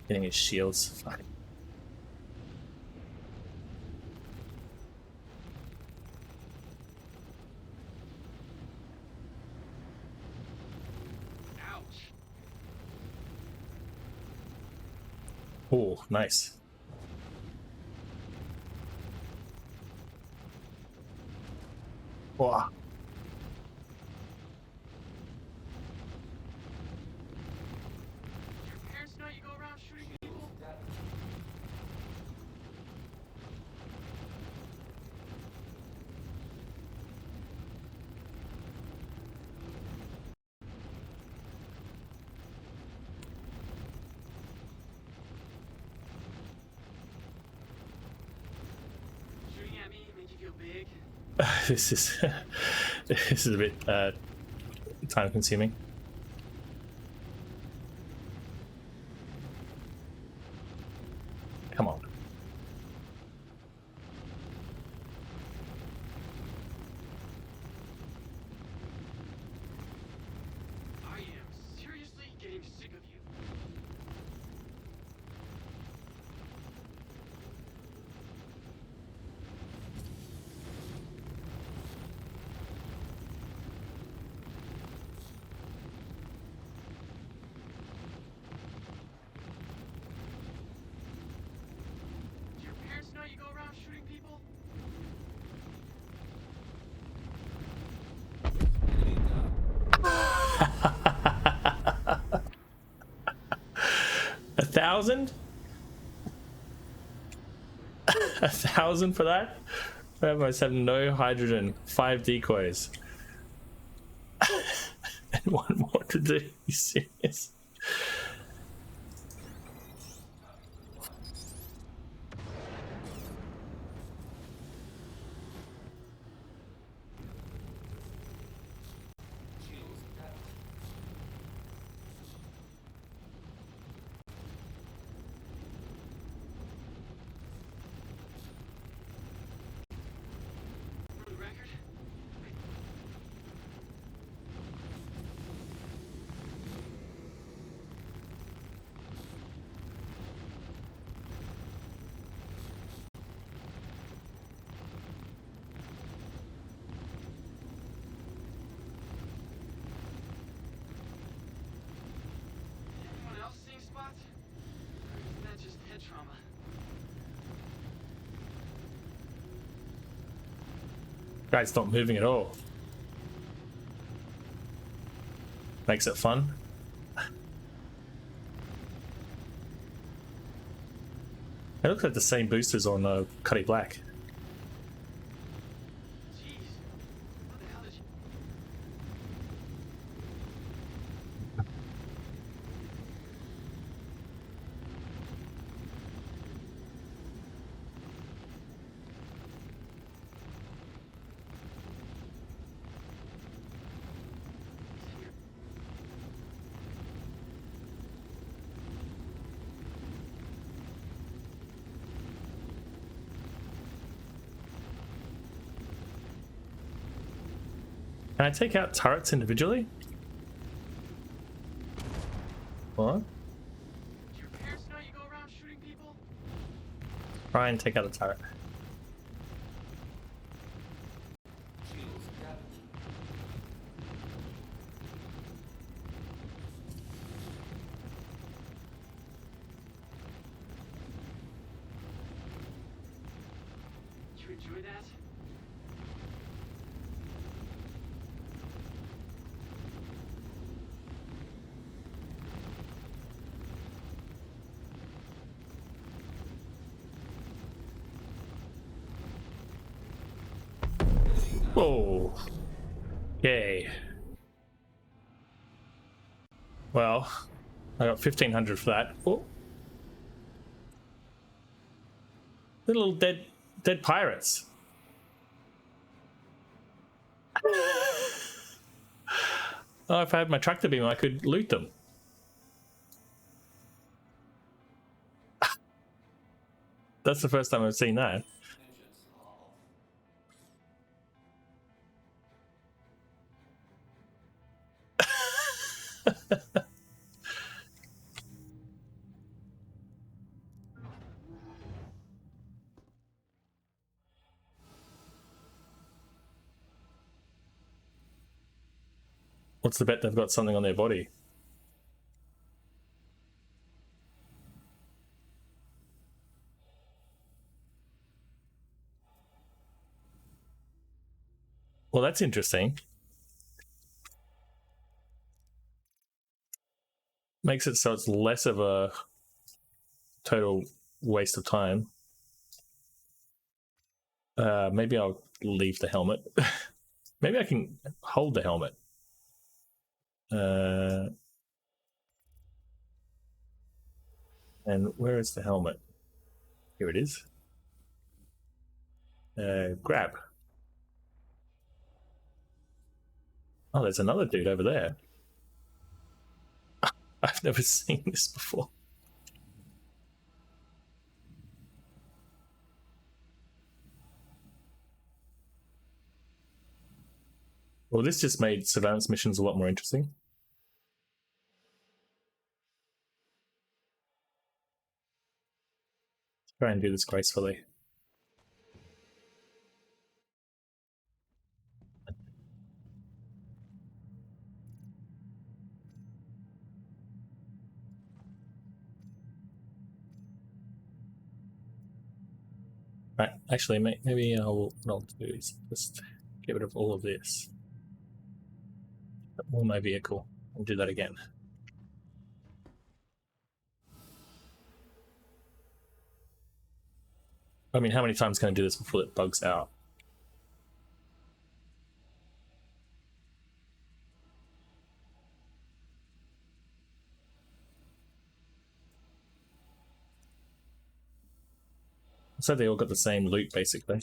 Getting his shields. Fuck. Ouch. Oh, nice. Wow. Your parents know you go around shooting people? Shooting at me make you feel big? This is a bit time consuming. Come on. I am seriously getting sick of you. Do your parents know you go around shooting people? $1,000? 1,000 for that? I must have no hydrogen, 5 decoys. And 1 more to do. Are you serious? For the record, anyone else seeing spots? Or is that just head trauma? Guy's not moving at all. Makes it fun. It looks like the same boosters on Cuddy Black. Jeez. What the hell did you... Can I take out turrets individually? What? Do your parents know you go around shooting people? Try and take out a turret. Did you enjoy that? Oh. Yay. Well, I got 1,500 for that. Oh. The little dead pirates. Oh, if I had my tractor beam, I could loot them. That's the first time I've seen that. What's the bet they've got something on their body? Well, that's interesting. Makes it so it's less of a total waste of time. Maybe I'll leave the helmet. Maybe I can hold the helmet. And where is the helmet? Here it is. Grab. Oh, there's another dude over there. I've never seen this before. Well, this just made surveillance missions a lot more interesting. Try and do this gracefully. Right, actually, maybe what I'll do is just get rid of all of this. All my vehicle. I'll do that again. I mean, how many times can I do this before it bugs out? So they all got the same loot, basically.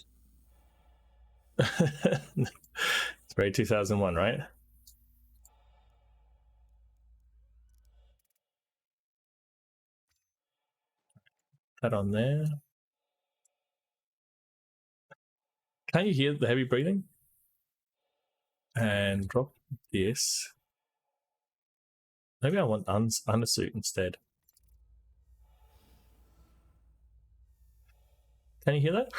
It's very 2001, right? That on there. Can you hear the heavy breathing? And drop this. Maybe I want undersuit instead. Can you hear that?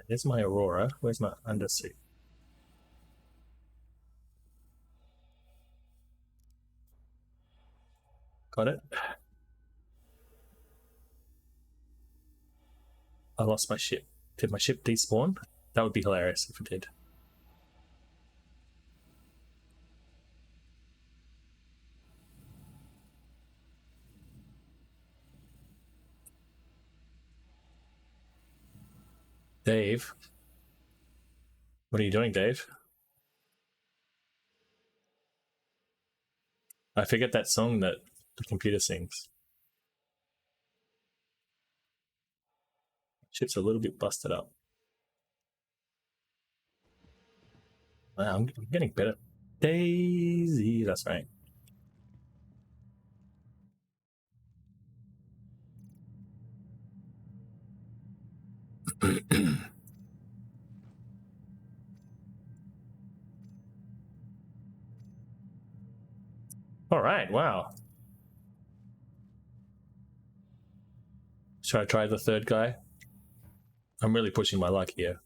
There's my Aurora. Where's my undersuit? Got it. I lost my ship. Did my ship despawn? That would be hilarious if it did. Dave? What are you doing, Dave? I forget that song that the computer sings. Ship's a little bit busted up. Wow, I'm getting better. Daisy, that's right. All right, wow. Should I try the third guy? I'm really pushing my luck here.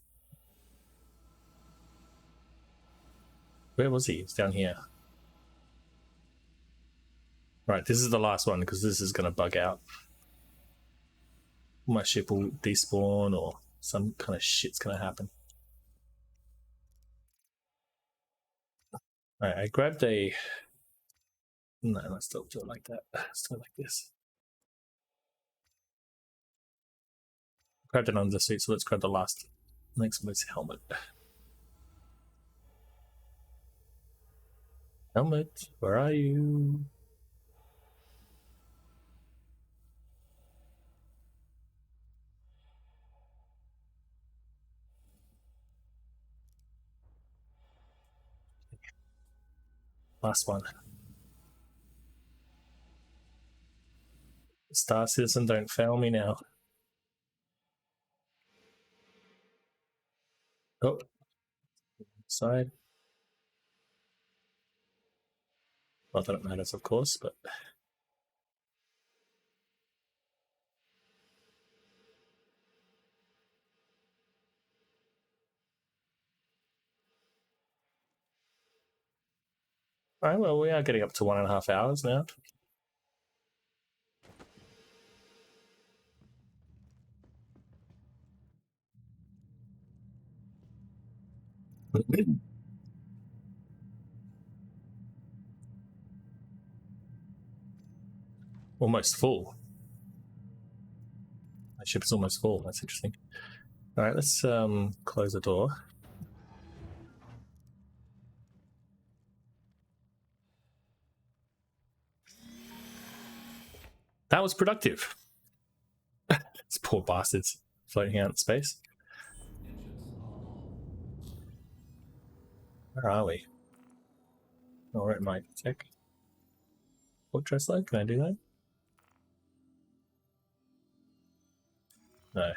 Where was he? He's down here. Right, this is the last one because this is going to bug out. My ship will despawn or some kind of shit's going to happen. All right, I grabbed a... No, let's still do it like that. Let's do it like this. Grabbed an undersuit, so let's grab the next one's helmet. Helmet, where are you? Last one. Star Citizen, don't fail me now. Oh, side. Not that it matters, of course, but all right. Well, we are getting up to 1.5 hours now. Almost full. My ship is almost full. That's interesting. All right, let's close the door. That was productive. These poor bastards floating out in space. Where are we? Oh, we're at my tech. Fortress load? Can I do that? No.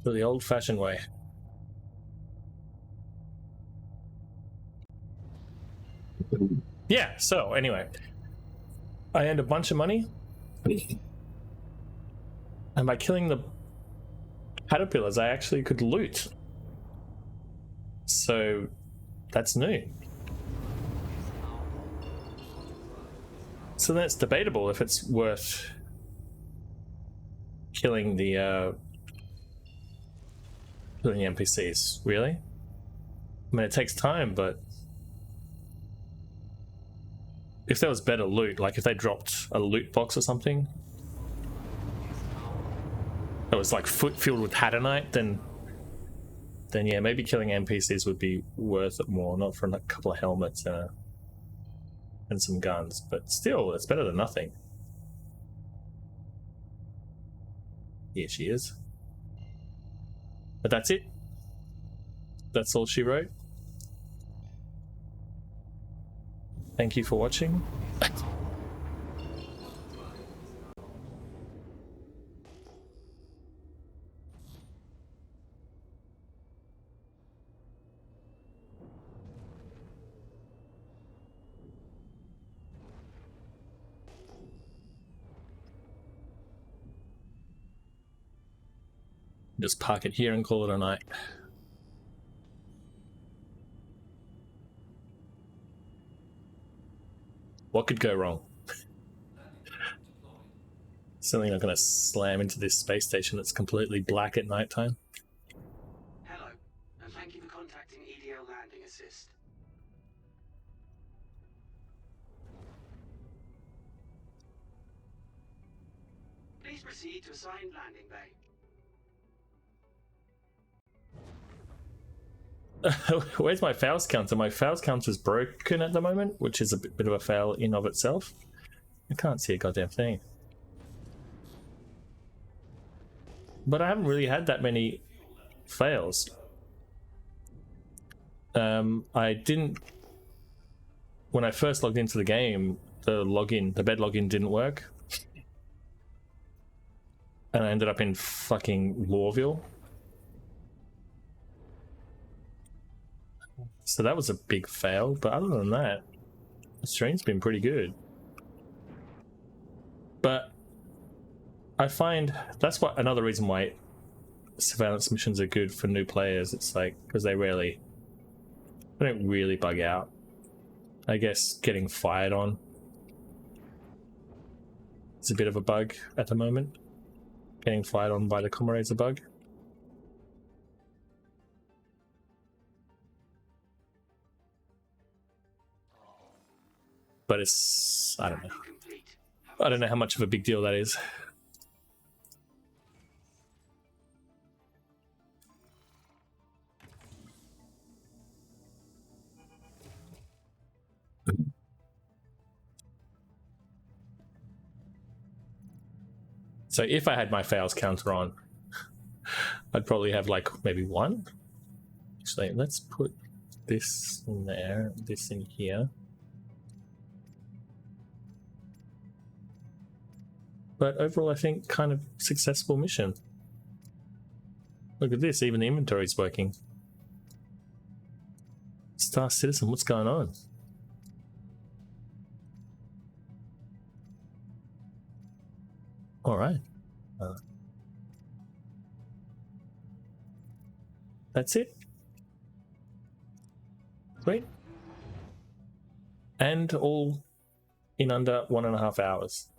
So the old-fashioned way. Yeah, so anyway. I earned a bunch of money. And by killing the caterpillars, I actually could loot. So that's new. So then it's debatable if it's worth killing the NPCs, really? I mean, it takes time, but if there was better loot, like if they dropped a loot box or something that was like filled with Hadanite, then yeah, maybe killing NPCs would be worth it more, not for a couple of helmets and some guns, but still, it's better than nothing. Here she is. But that's it. That's all she wrote. Thank you for watching. Just park it here and call it a night. What could go wrong? Certainly not going to slam into this space station that's completely black at nighttime. Hello, and thank you for contacting EDL Landing Assist. Please proceed to assigned landing bay. Where's my fails counter? My fails counter is broken at the moment, which is a bit of a fail in of itself. I can't see a goddamn thing. But I haven't really had that many fails. I didn't... When I first logged into the game, the bed login didn't work. And I ended up in fucking Lawville. So that was a big fail, but other than that, the stream's been pretty good. But I find that's another reason why surveillance missions are good for new players. It's like, because they don't really bug out. I guess getting fired on is a bit of a bug at the moment. Getting fired on by the comrades a bug. but it's, I don't know. Complete. I don't know how much of a big deal that is. So if I had my fails counter on, I'd probably have like maybe one. Actually, let's put this in there, this in here. But overall, I think kind of successful mission. Look at this, even the inventory's working. Star Citizen, what's going on? All right. That's it. Sweet. And all in under 1.5 hours.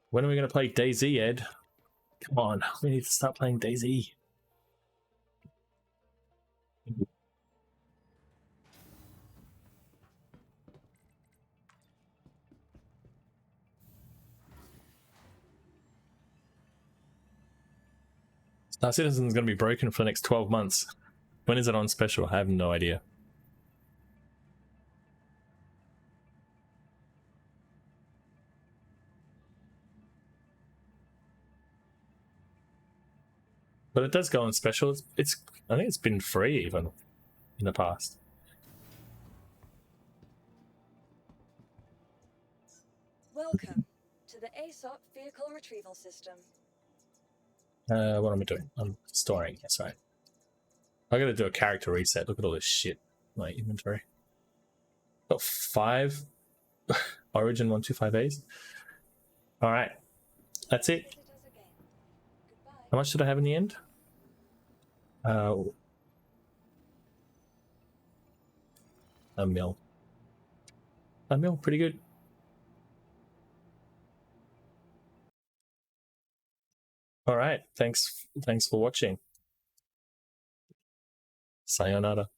When are we going to play DayZ, Ed? Come on, we need to start playing DayZ. Star Citizen's going to be broken for the next 12 months. When is it on special? I have no idea. But it does go on special. It's I think it's been free even in the past. Welcome to the Aesop Vehicle Retrieval System. What am I doing? I'm storing. Sorry. I gotta do a character reset. Look at all this shit. My inventory. Got 5 Origin 125As. Alright. That's it. Visit us again. Goodbye. How much did I have in the end? A mil. A mil, pretty good. Alright, thanks for watching. Sayonara.